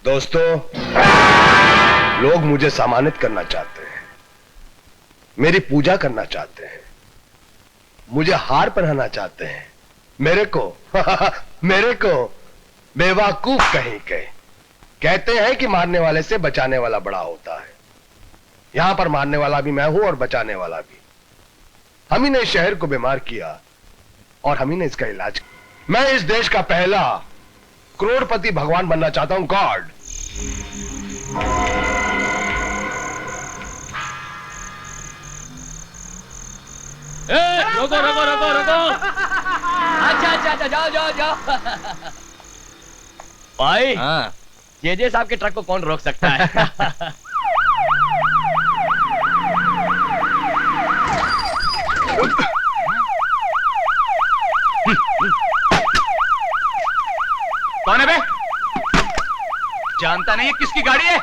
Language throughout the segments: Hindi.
दोस्तों, लोग मुझे सम्मानित करना चाहते हैं, मेरी पूजा करना चाहते हैं, मुझे हार पहनाना चाहते हैं। मेरे को बेवकूफ कहीं के। कहते हैं कि मारने वाले से बचाने वाला बड़ा होता है। यहां पर मारने वाला भी मैं हूं और बचाने वाला भी। हम ही ने इस शहर को बीमार किया और हम ही ने इसका इलाज किया। मैं इस देश का पहला करोड़पति भगवान बनना चाहता हूं, गॉड। रोको रोको रोको रोको। अच्छा, जाओ। भाई, जे साहब के ट्रक को कौन रोक सकता है? कौन है बे? जानता नहीं है किसकी गाड़ी है?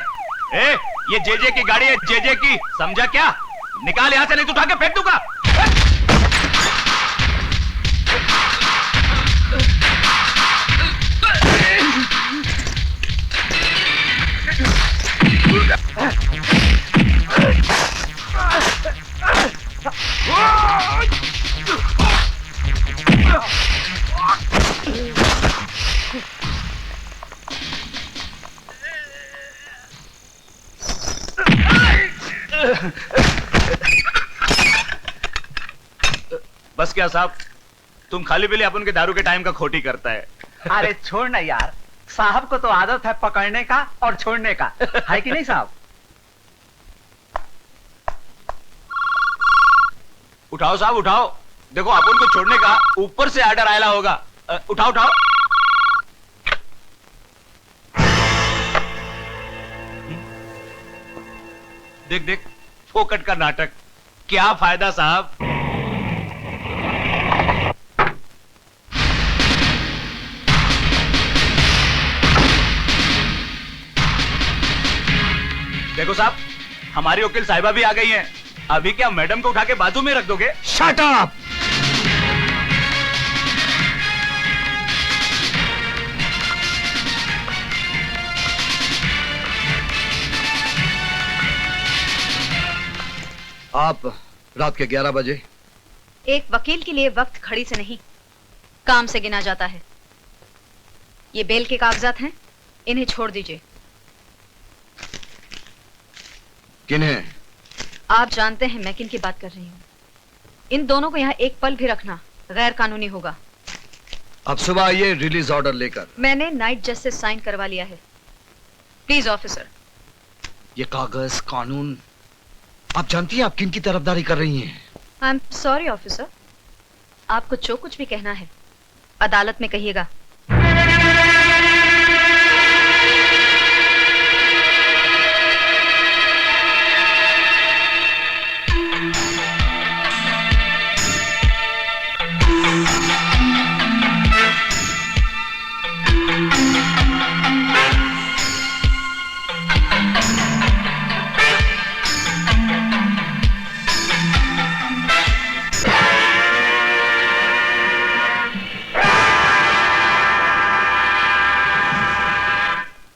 ये जेजे की गाड़ी है, जेजे की, समझा क्या? निकाल यहां से, नहीं तो उठा के फेंक दूंगा। बस क्या साहब, तुम खाली पीली अपन के दारू के टाइम का खोटी करता है। अरे छोड़ ना यार, साहब को तो आदत है पकड़ने का और छोड़ने का, है कि नहीं साहब? उठाओ साहब उठाओ, देखो अपन को छोड़ने का ऊपर से आर्डर आया होगा। उठाओ उठाओ। देख देख, फोकट का नाटक। क्या फायदा साहब? देखो साहब, हमारी वकील साहिबा भी आ गई हैं। अभी क्या मैडम को उठा के बाजू में रख दोगे? Shut up! आप रात के 11 बजे? एक वकील के लिए वक्त घड़ी से नहीं, काम से गिना जाता है। ये बेल के कागजात हैं, इन्हें छोड़ दीजिए। किन्हें? आप जानते हैं मैं किन की बात कर रही हूँ। इन दोनों को यहाँ एक पल भी रखना गैर कानूनी होगा। अब सुबह आइए रिलीज ऑर्डर लेकर। मैंने नाइट जज से साइन करवा लिया है। Please officer. ये कागज, कानून, आप जानती हैं आप किन की तरफदारी कर रही हैं? आई एम सॉरी ऑफिसर, आपको जो कुछ भी कहना है अदालत में कहिएगा।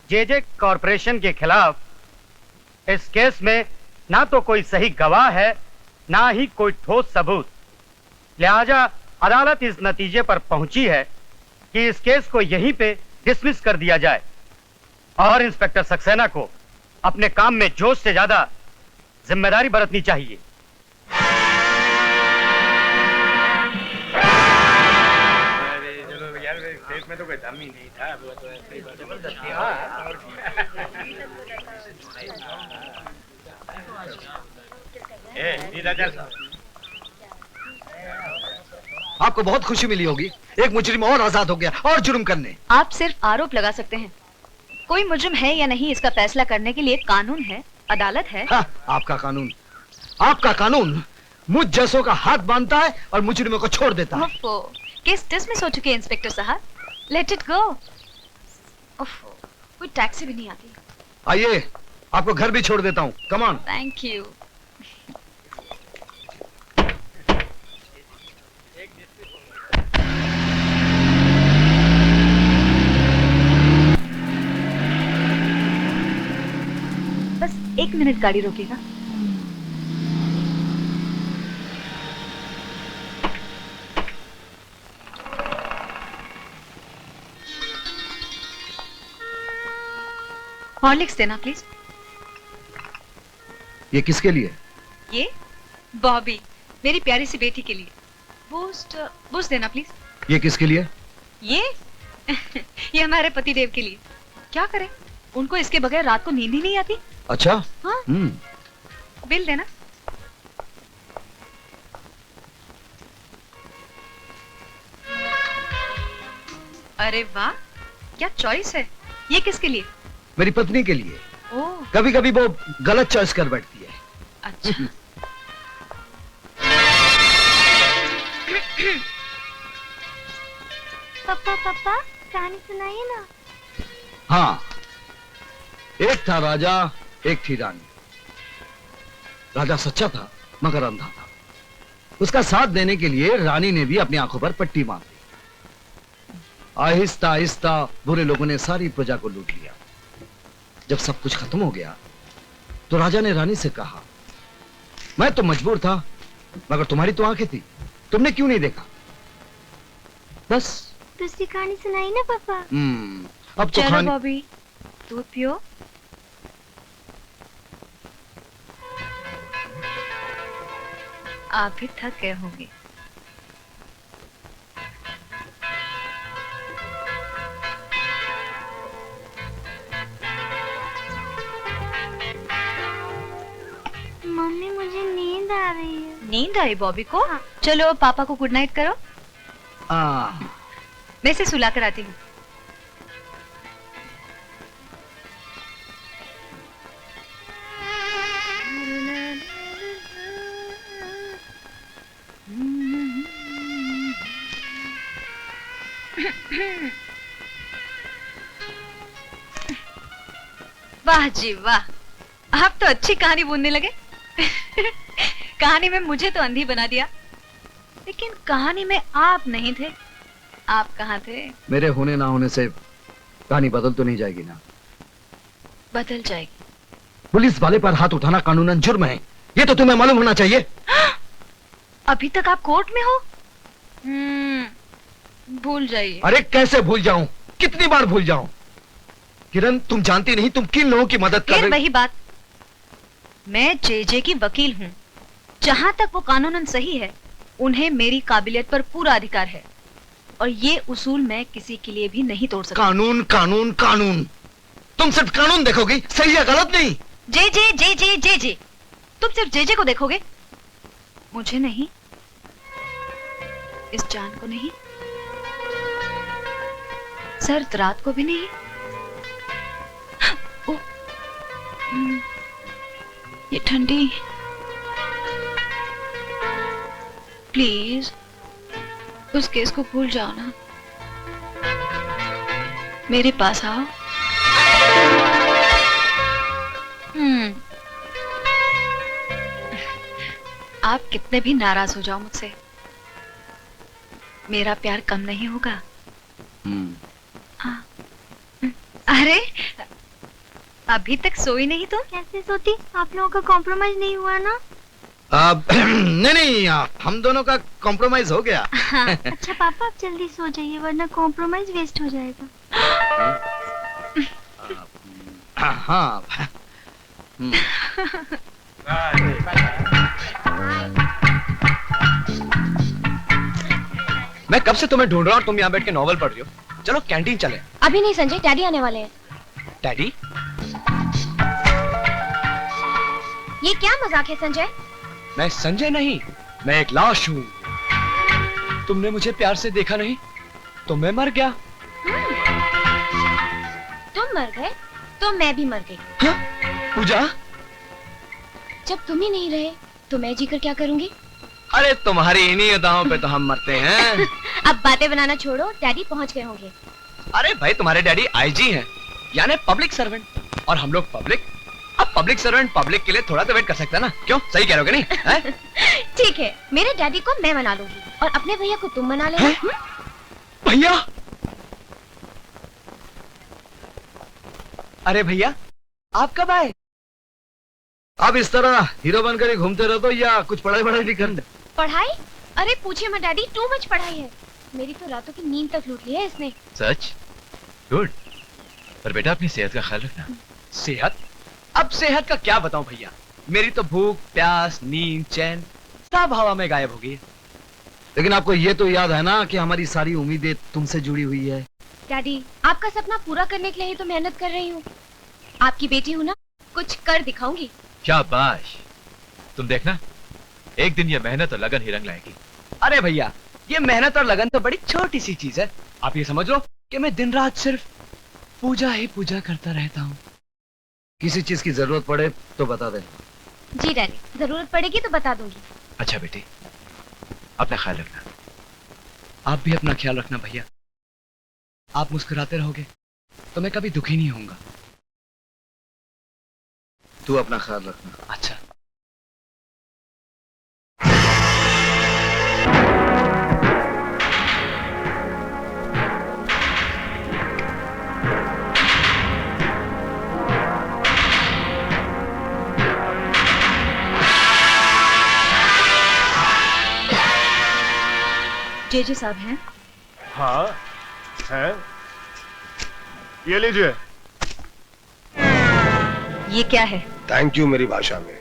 जेजे कॉरपोरेशन के खिलाफ इस केस में ना तो कोई सही गवाह है, ना ही कोई ठोस सबूत। लिहाजा अदालत इस नतीजे पर पहुंची है कि इस केस को यहीं पे डिसमिस कर दिया जाए और इंस्पेक्टर सक्सेना को अपने काम में जोश से ज्यादा जिम्मेदारी बरतनी चाहिए। में तो कोई दम ही नहीं था। आपको बहुत खुशी मिली होगी, एक मुजरिम और आजाद हो गया और जुर्म करने। आप सिर्फ आरोप लगा सकते हैं, कोई मुजरिम है या नहीं इसका फैसला करने के लिए कानून है, अदालत है। हाँ, आपका कानून मुझ जैसों का हाथ बांधता है और मुजरिमों को छोड़ देता है। केस डिसमिस हो चुके हैं इंस्पेक्टर साहब, लेट इट गो। कोई टैक्सी भी नहीं आती। आइए, आपको घर भी छोड़ देता हूँ। Come on. Thank you. एक मिनट गाड़ी रोकेगा? हॉर्लिक्स देना प्लीज। ये किसके लिए? ये बॉबी, मेरी प्यारी सी बेटी के लिए। बूस्ट बूस्ट देना प्लीज। ये किसके लिए? ये ये हमारे पति देव के लिए। क्या करें, उनको इसके बगैर रात को नींद ही नहीं आती। अच्छा। हाँ। बिल देना। अरे वाह, क्या चॉइस है। ये किसके लिए? मेरी पत्नी के लिए। ओह कभी कभी वो गलत चॉइस कर बैठती है। अच्छा। पापा पापा कहानी सुनाइए ना। हाँ, एक था राजा, एक थी रानी। राजा सच्चा था मगर अंधा था। उसका साथ देने के लिए रानी ने भी अपनी आंखों पर पट्टी बांध दी। आहिस्ता आहिस्ता बुरे लोगों ने सारी प्रजा को लूट लिया। जब सब कुछ खत्म हो गया तो राजा ने रानी से कहा, मैं तो मजबूर था मगर तुम्हारी तो आंखें थी, तुमने क्यों नहीं देखा? बस। दूसरी कहानी सुनाई ना पापा। अब तो चलो बॉबी, दूध पियो। आप भी थक गए होंगे। मम्मी मुझे नींद आ रही है। नींद आई बॉबी को? हाँ। चलो पापा को गुड नाइट करो। मैं इसे सुला कर आती हूँ। वाह जी वाह, आप तो अच्छी कहानी बुनने लगे। कहानी में मुझे तो अंधी बना दिया, लेकिन कहानी में आप नहीं थे। आप कहाँ थे? मेरे होने ना होने से कहानी बदल तो नहीं जाएगी ना? बदल जाएगी। पुलिस वाले पर हाथ उठाना कानूनन जुर्म है, ये तो तुम्हें मालूम होना चाहिए। अभी तक आप कोर्ट में हो? भूल जाइए। अरे कैसे भूल जाऊं, कितनी बार भूल जाऊं? किरण, तुम जानती नहीं तुम किन लोगों की मदद कर रही। वही बात, मैं जेजे की वकील हूँ। जहाँ तक वो कानूनन सही है, उन्हें मेरी काबिलियत पर पूरा अधिकार है, और ये उसूल मैं किसी के लिए भी नहीं तोड़ सकती। कानून कानून कानून, तुम सिर्फ कानून देखोगी, सही या गलत नहीं। जेजे जेजे जेजे, तुम सिर्फ जेजे को देखोगे, मुझे नहीं, इस जान को नहीं, सर्द रात को भी नहीं। ये ठंडी, प्लीज उस केस को भूल जाओ ना, मेरे पास आओ। आप कितने भी नाराज हो जाओ मुझसे, मेरा प्यार कम नहीं होगा। हाँ। अरे अभी तक सोई नहीं तुम? कैसे सोती? आप लोगों का कॉम्प्रोमाइज नहीं हुआ ना? नहीं, हम दोनों का कॉम्प्रोमाइज हो गया। हाँ। अच्छा पापा आप जल्दी सो जाइए वरना कॉम्प्रोमाइज वेस्ट हो जाएगा। हाँ। मैं कब से तुम्हें ढूंढ रहा हूँ, तुम यहाँ बैठ के नॉवल पढ़ रही हो। चलो कैंटीन चले। अभी नहीं संजय, डैडी आने वाले हैं। डैडी? ये क्या मजाक है संजय? मैं संजय नहीं, मैं एक लाश हूँ। तुमने मुझे प्यार से देखा नहीं तो मैं मर गया। तुम मर गए तो मैं भी मर गई। हाँ? पूजा? जब तुम ही नहीं रहे तो मैं जीकर क्या करूंगी? अरे तुम्हारी इन्हीं अदाओं पे तो हम मरते हैं। अब बातें बनाना छोड़ो, डैडी पहुंच गए होंगे। अरे भाई तुम्हारे डैडी आईजी हैं, यानी पब्लिक सर्वेंट, और हम लोग पब्लिक। अब पब्लिक सर्वेंट पब्लिक के लिए थोड़ा तो वेट कर सकता है ना? क्यों, सही कह रहे हो कि नहीं? ठीक है, मेरे डैडी को मैं मना लूंगी और अपने भैया को तुम मना लेना। भैया? अरे भैया आप कब आए? अब इस तरह हीरो बनकर ही घूमते रहो तो या कुछ पढ़ाई नहीं करते? पढ़ाई? अरे पूछिए मत डैडी, टू मच पढ़ाई है। मेरी तो रातों की नींद तक लूट ली है इसने। सच? गुड। पर बेटा अपनी सेहत का ख्याल रखना। सेहत? अब सेहत का क्या बताऊं भैया, मेरी तो भूख प्यास नींद चैन सब हवा में गायब हो गई है। लेकिन आपको ये तो याद है ना कि हमारी सारी उम्मीदें तुमसे जुड़ी हुई है। डैडी आपका सपना पूरा करने के लिए ही तो मेहनत कर रही हूँ। आपकी बेटी हूँ ना, कुछ कर दिखाऊंगी। शाबाश। तुम देखना एक दिन ये मेहनत और लगन ही रंग लाएगी। अरे भैया ये मेहनत और लगन तो बड़ी छोटी सी चीज है। आप ये समझ लो कि मैं दिन रात सिर्फ पूजा ही पूजा करता रहता हूँ। किसी चीज की जरूरत पड़े तो बता देना। जी डैडी, जरूरत पड़ेगी तो बता दूंगी। अच्छा बेटी, अपना ख्याल रखना। आप भी अपना ख्याल रखना भैया। आप मुस्कुराते रहोगे तो मैं कभी दुखी नहीं होऊंगा। तू अपना ख्याल रखना। अच्छा। जेजे साहब हैं? हाँ है, ये लीजिए। ये क्या है? थैंक यू मेरी भाषा में।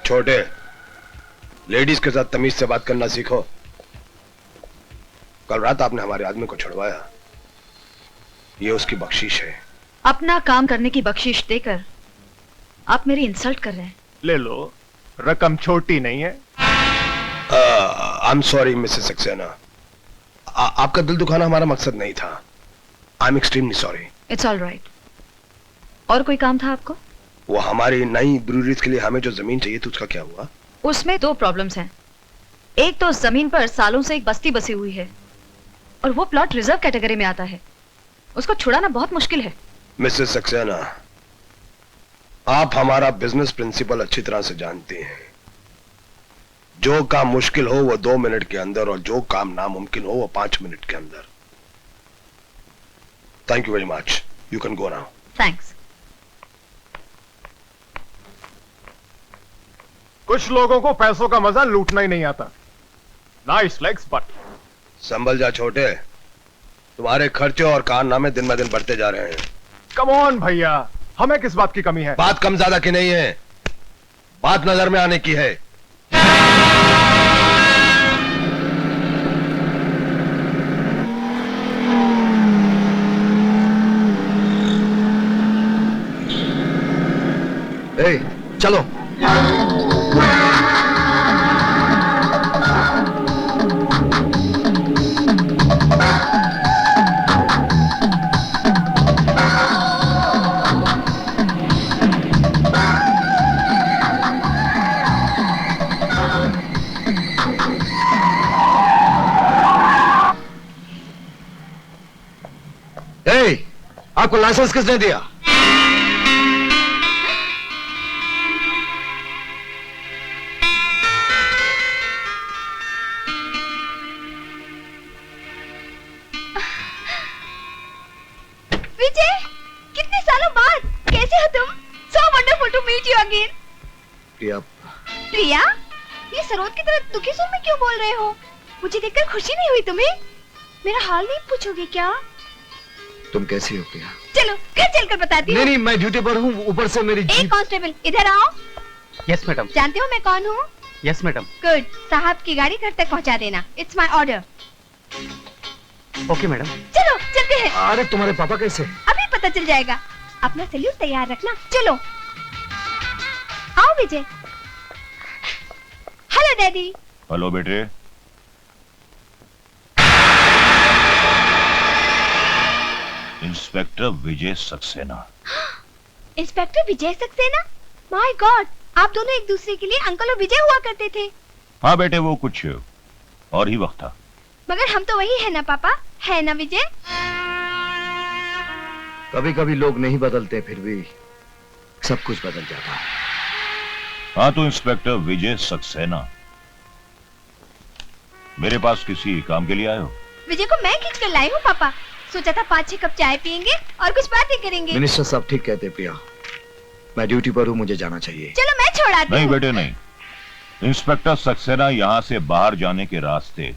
छोटे, लेडीज के साथ तमीज से बात करना सीखो। कल रात आपने हमारे आदमी को छुड़वाया, ये उसकी बख्शीश है। अपना काम करने की बख्शीश देकर आप मेरी इंसल्ट कर रहे हैं। ले लो, रकम छोटी नहीं है। I am sorry Mrs Saxena, आपका दिल दुखाना हमारा मकसद नहीं था। I am extremely sorry. It's all right. और कोई काम था आपको? वो हमारी नई ब्रूरीज के लिए हमें जो जमीन चाहिए थी उसका क्या हुआ? उसमें दो प्रॉब्लम्स हैं। एक तो जमीन पर सालों से एक बस्ती बसी हुई है और वो प्लॉट रिजर्व कैटेगरी में आता है। उसको छुड़ाना बहुत मुश्किल है। मिसेस सक्सेना, आप हमारा बिजनेस प्रिंसिपल अच्छी तरह से जानती हैं। जो काम मुश्किल हो वो 2 मिनट के अंदर और जो काम नामुमकिन हो वो 5 मिनट के अंदर। Thank you very much, you can go now. Thanks. कुछ लोगों को पैसों का मजा लूटना ही नहीं आता। Nice legs but. संभल जा छोटे, तुम्हारे खर्चे और कारनामे दिन ब दिन बढ़ते जा रहे हैं। कम ऑन भैया, हमें किस बात की कमी है? बात कम ज्यादा की नहीं है, बात नजर में आने की है। ए, चलो। ए, आपको लाइसेंस किसने दिया? विजय, कितने सालों बाद कैसे हो तुम? So wonderful to meet you again. प्रिया, प्रिया, ये सरोद की तरह दुखी सुर में क्यों बोल रहे हो? मुझे देखकर खुशी नहीं हुई तुम्हें? मेरा हाल नहीं पूछोगे क्या? तुम कैसी हो प्रिया? चलो घर चलकर बताती हूँ। नहीं, मैं ड्यूटी पर हूँ, ऊपर से मेरी एक कांस्टेबल इधर आओ। Yes madam. जानते हो मैं कौन हूँ? Yes madam. गुड, साहब की गाड़ी घर तक पहुँचा देना। It's my order. Okay madam. चलो चलते हैं। अरे तुम्हारे पापा कैसे? अभी पता चल जाएगा। अपना सैल्यूट तैयार रखना। चलो आओ विजय। Hello daddy. हेलो बेटे। Inspector Vijay Saxena. Inspector Vijay Saxena? My god, आप दोनों एक दूसरे के लिए अंकल और विजय हुआ करते थे। हाँ बेटे, वो कुछ और ही वक्त था। मगर हम तो वही है ना पापा, है ना विजय? कभी कभी लोग नहीं बदलते, फिर भी सब कुछ बदल जाता है। हाँ तो इंस्पेक्टर विजय सक्सेना, मेरे पास किसी काम के लिए आए हो? विजय को मैं खींच कर लाई हूँ पापा। सोचा था 5-6 कप चाय पियेंगे और कुछ बातें करेंगे। मिनिस्टर साहब ठीक कहते प्रिया, मैं ड्यूटी पर हूँ, मुझे जाना चाहिए। चलो मैं छोड़ाती नहीं हूँ। बेटे नहीं, इंस्पेक्टर सक्सेना यहाँ से बाहर जाने के रास्ते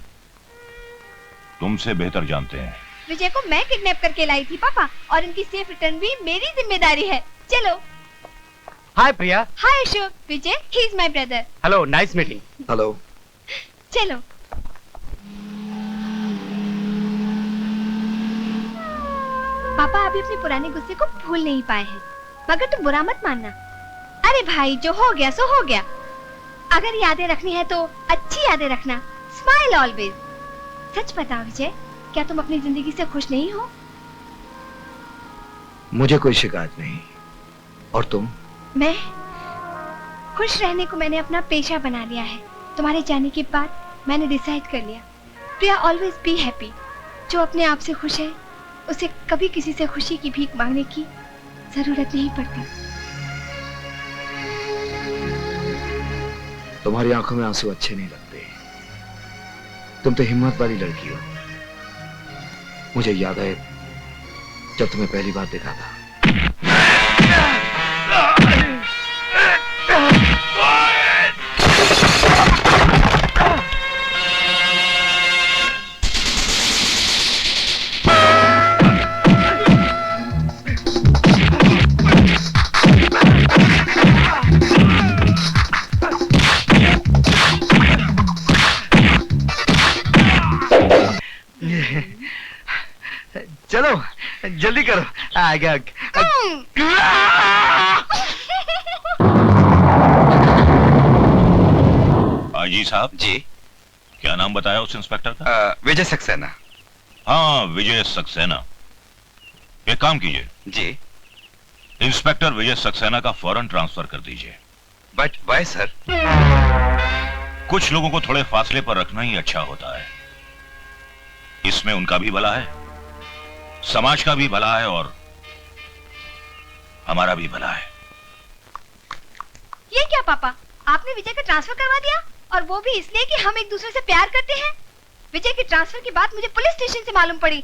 तुमसे बेहतर जानते हैं। विजय को मैं किडनैप करके लाई थी पापा, और इनकी सेफ रिटर्न भी मेरी जिम्मेदारी है। चलो। Hi Priya. Hi Ashok. Vijay, he is my brother. Hello, nice meeting. Hello. चलो। पापा अभी अपने पुराने गुस्से को भूल नहीं पाए हैं, मगर तुम बुरा मत मानना। अरे भाई, जो हो गया सो हो गया। अगर यादें रखनी है तो अच्छी यादें रखना। Smile always. सच बताओ विजय, क्या तुम अपनी जिंदगी से खुश नहीं हो? मुझे कोई शिकायत नहीं। और तुम? मैं खुश रहने को मैंने अपना पेशा बना लिया है। तुम्हारे जाने के बाद मैंने डिसाइड कर लिया, प्रिया ऑलवेज बी हैप्पी। जो अपने आप से खुश है उसे कभी किसी से खुशी की भीख मांगने की जरूरत नहीं पड़ती। तुम्हारी आंखों में आंसू अच्छे नहीं लगते। तुम तो हिम्मत वाली लड़की हो। मुझे याद है जब तुम्हें पहली बार देखा था। चलो जल्दी करो। आजी साहब जी। क्या नाम बताया उस इंस्पेक्टर का? विजय सक्सेना। हाँ, विजय सक्सेना। एक काम कीजिए जी। इंस्पेक्टर विजय सक्सेना का फौरन ट्रांसफर कर दीजिए। But why sir? कुछ लोगों को थोड़े फासले पर रखना ही अच्छा होता है। इसमें उनका भी भला है, समाज का भी भला है, और हमारा भी भला है। ये क्या पापा, आपने विजय का ट्रांसफर करवा दिया, और वो भी इसलिए कि हम एक दूसरे से प्यार करते हैं? विजय के ट्रांसफर की बात मुझे पुलिस स्टेशन से मालूम पड़ी।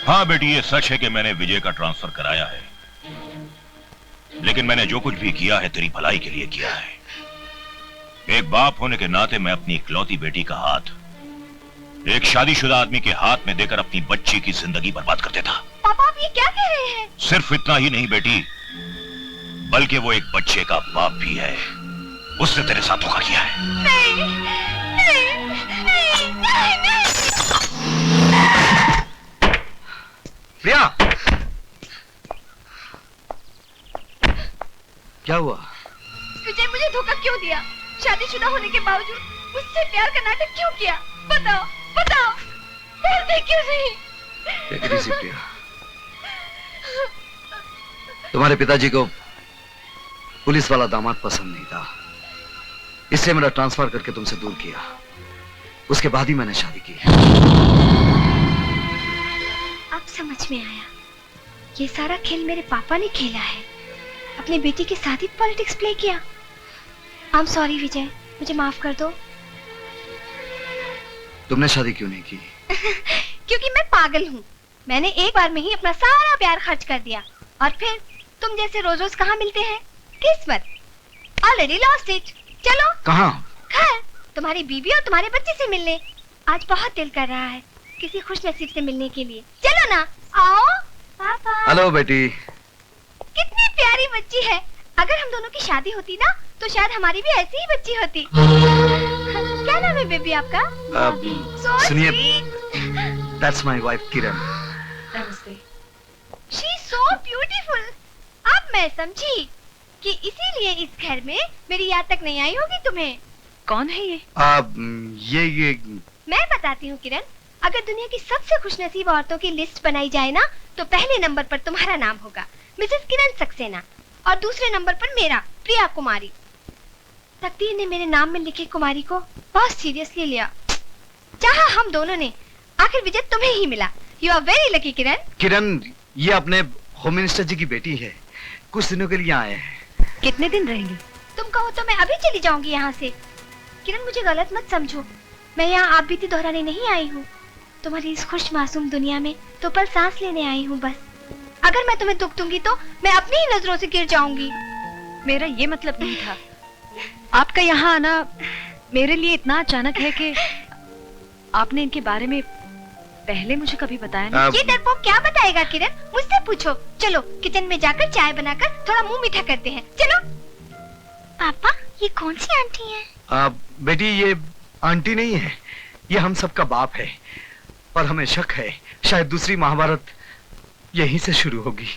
हाँ बेटी, ये सच है कि मैंने विजय का ट्रांसफर कराया है, लेकिन मैंने जो कुछ भी किया है तेरी भलाई के लिए किया है। एक बाप होने के नाते मैं अपनी इकलौती बेटी का हाथ एक शादीशुदा आदमी के हाथ में देकर अपनी बच्ची की जिंदगी बर्बाद कर देता। पापा आप ये क्या कह रहे हैं? सिर्फ इतना ही नहीं बेटी, बल्कि वो एक बच्चे का बाप भी है। उसने तेरे साथ धोखा किया है। नहीं, नहीं, नहीं, नहीं, नहीं। प्रिया, क्या हुआ? विजय मुझे धोखा क्यों दिया? शादीशुदा होने के बावजूद मुझसे प्यार का नाटक क्यों किया? बताओ, बताओ, बोलते क्यों नहीं? Take it easy, प्रिया। तुम्हारे पिताजी को पुलिस वाला दामाद पसंद नहीं था, इसलिए मेरा ट्रांसफर करके तुमसे दूर किया। उसके बाद ही मैंने शादी की। अब समझ में आया, ये सारा खेल मेरे पापा ने खेला है। अपनी बेटी के साथ ही पॉलिटिक्स प्ले किया। आई एम सॉरी विजय, मुझे माफ कर दो। तुमने शादी क्यों नहीं की? क्योंकि मैं पागल हूँ। मैंने एक बार में ही अपना सारा प्यार खर्च कर दिया, और फिर तुम जैसे रोज रोज कहाँ मिलते हैं? किस्मत, ऑलरेडी लॉस्ट इट। चलो। कहाँ? घर, तुम्हारी बीवी और तुम्हारे बच्चे से मिलने। आज बहुत दिल कर रहा है किसी खुश नसीब से मिलने के लिए। चलो ना, आओ। पापा। हेलो बेटी। कितनी प्यारी बच्ची है। अगर हम दोनों की शादी होती ना, तो शायद हमारी भी ऐसी ही बच्ची होती। क्या नाम है बेबी आपका? सुनिए, that's my wife Kiran. She is so beautiful। अब मैं समझी कि इसीलिए इस घर में मेरी याद तक नहीं आई होगी तुम्हें। कौन है ये? ये मैं बताती हूँ किरण, अगर दुनिया की सबसे खुशनसीब औरतों की लिस्ट बनाई जाए ना, तो पहले नंबर पर तुम्हारा नाम होगा, मिसेस किरण सक्सेना, और दूसरे नंबर पर मेरा, प्रिया कुमारी। तकदीर ने मेरे नाम में लिखे कुमारी को बहुत सीरियसली लिया। चाहा हम दोनों ने, आखिर विजय तुम्हें ही मिला। यू आर वेरी लकी किरण। किरण, ये अपने होम मिनिस्टर जी की बेटी है, कुछ दिनों के लिए आए हैं। कितने दिन रहेंगी? तुम कहो तो मैं अभी चली जाऊंगी यहाँ से। किरण मुझे गलत मत समझो, मैं यहाँ आप बीती दोहराने नहीं आई हूँ। तुम्हारी इस खुश मासूम दुनिया में तो पल सांस लेने आई हूँ बस। अगर मैं तुम्हें दुख दूंगी तो मैं अपनी ही नजरों से गिर जाऊंगी। मेरा ये मतलब नहीं था। आपका यहाँ आना मेरे लिए इतना अचानक है कि आपने इनके बारे में पहले मुझे कभी बताया नहीं। ये डरपोक क्या बताएगा किरण, मुझसे पूछो। चलो किचन में जाकर चाय बनाकर थोड़ा मुंह मीठा करते हैं, चलो। पापा ये कौन सी आंटी है? बेटी ये आंटी नहीं है, ये हम सबका बाप है। और हमें शक है शायद दूसरी महाभारत यहीं से शुरू होगी।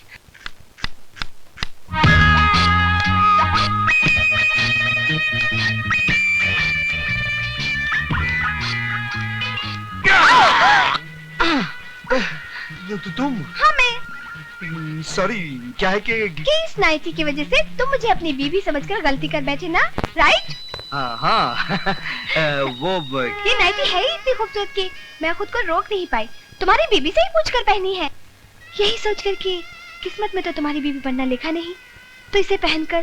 तुम? हाँ मैं। सॉरी, क्या है कि इस नाइटी की वजह से तुम मुझे अपनी बीवी समझकर गलती कर बैठे ना, राइट? हाँ वो ये नाइटी है ही इतनी खूबसूरत कि मैं खुद को रोक नहीं पाई। तुम्हारी बीबी से ही पूछकर पहनी है, यही सोचकर कि किस्मत में तो तुम्हारी बीबी बनना लिखा नहीं, तो इसे पहनकर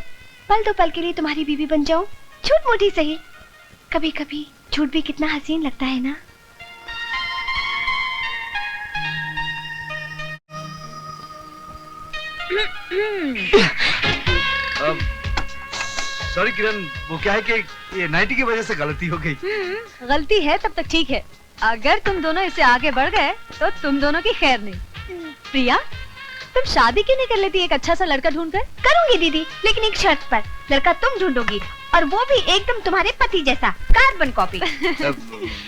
पल दो पल के लिए तुम्हारी बीबी बन जाऊं, झूठ मूठी सही। कभी कभी झूठ भी कितना हसीन लगता है ना। सॉरी किरण, वो क्या है कि ये नाइटी की वजह से गलती हो गई। गलती है तब तक ठीक है, अगर तुम दोनों इससे आगे बढ़ गए तो तुम दोनों की खैर नहीं। प्रिया, तुम शादी क्यों नहीं कर लेती एक अच्छा सा लड़का ढूंढकर? करूंगी दीदी, लेकिन एक शर्त पर। लड़का तुम ढूंढोगी और वो भी एकदम तुम्हारे पति जैसा, कार्बन कॉपी।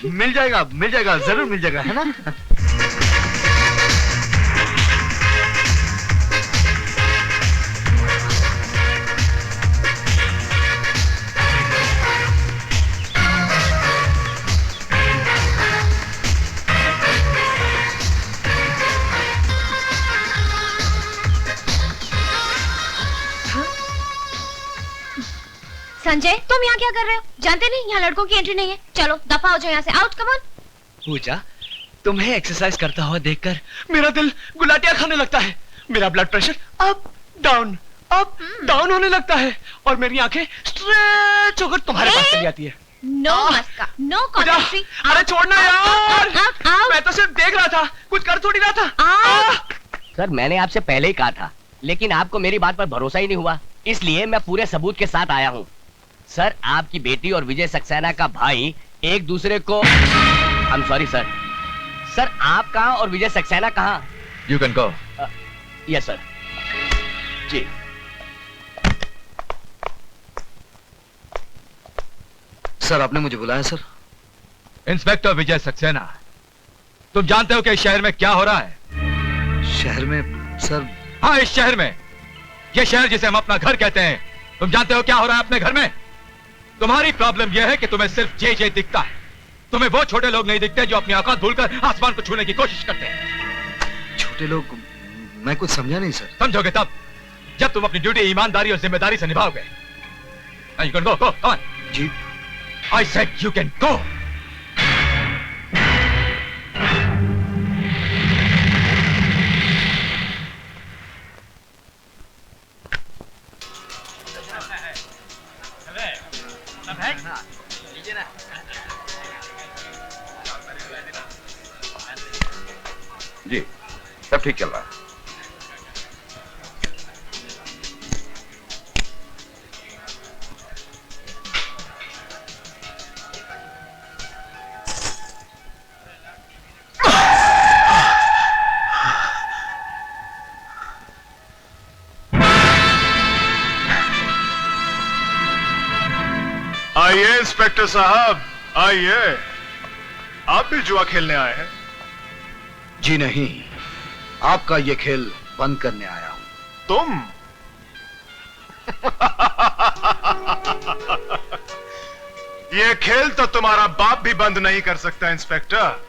मिल जाएगा, जरूर मिल जाएगा, है ना? संजय, तुम यहाँ क्या कर रहे हो? जानते नहीं यहाँ लड़कों की एंट्री नहीं है। चलो दफा हो जाओ यहाँ से, आउट, कम ऑन। पूजा, तुम्हें एक्सरसाइज करता हुआ देखकर मेरा दिल गुलाटियां खाने लगता है। मेरा ब्लड प्रेशर अप डाउन होने लगता है और मेरी आंखें स्ट्रेच होकर तुम्हारे पास चली आती है। नो मस्का, नो कॉन्ट्री। अरे छोड़ना यार, मैं तो सिर्फ देख रहा था, कुछ कर थोड़ी रहा था। सर, मैंने आपसे पहले ही कहा था, लेकिन आपको मेरी बात पर भरोसा ही नहीं हुआ, इसलिए मैं पूरे सबूत के साथ आया हूँ। सर, आपकी बेटी और विजय सक्सेना का भाई एक दूसरे को I'm sorry सर। सर, आप कहाँ और विजय सक्सेना कहाँ? You can go। Yes sir. जी। सर, आपने मुझे बुलाया सर? इंस्पेक्टर विजय सक्सेना, तुम जानते हो कि इस शहर में क्या हो रहा है? शहर में सर? हाँ, इस शहर में, ये शहर जिसे हम अपना घर कहते हैं। तुम जानते हो क्या हो रहा है अपने घर में? तुम्हारी प्रॉब्लम यह है कि तुम्हें सिर्फ जे दिखता है। तुम्हें वो छोटे लोग नहीं दिखते जो अपनी औकात भूलकर आसमान को छूने की कोशिश करते हैं। छोटे लोग? मैं कुछ समझा नहीं सर। समझोगे तब जब तुम अपनी ड्यूटी ईमानदारी और जिम्मेदारी से निभाओगे। You can go, come on। Ji. I said you can go। जी, सब ठीक चल रहा है। आइए इंस्पेक्टर साहब, आइए। आप भी जुआ खेलने आए हैं? जी नहीं, आपका ये खेल बंद करने आया हूं। तुम? ये खेल तो तुम्हारा बाप भी बंद नहीं कर सकता इंस्पेक्टर।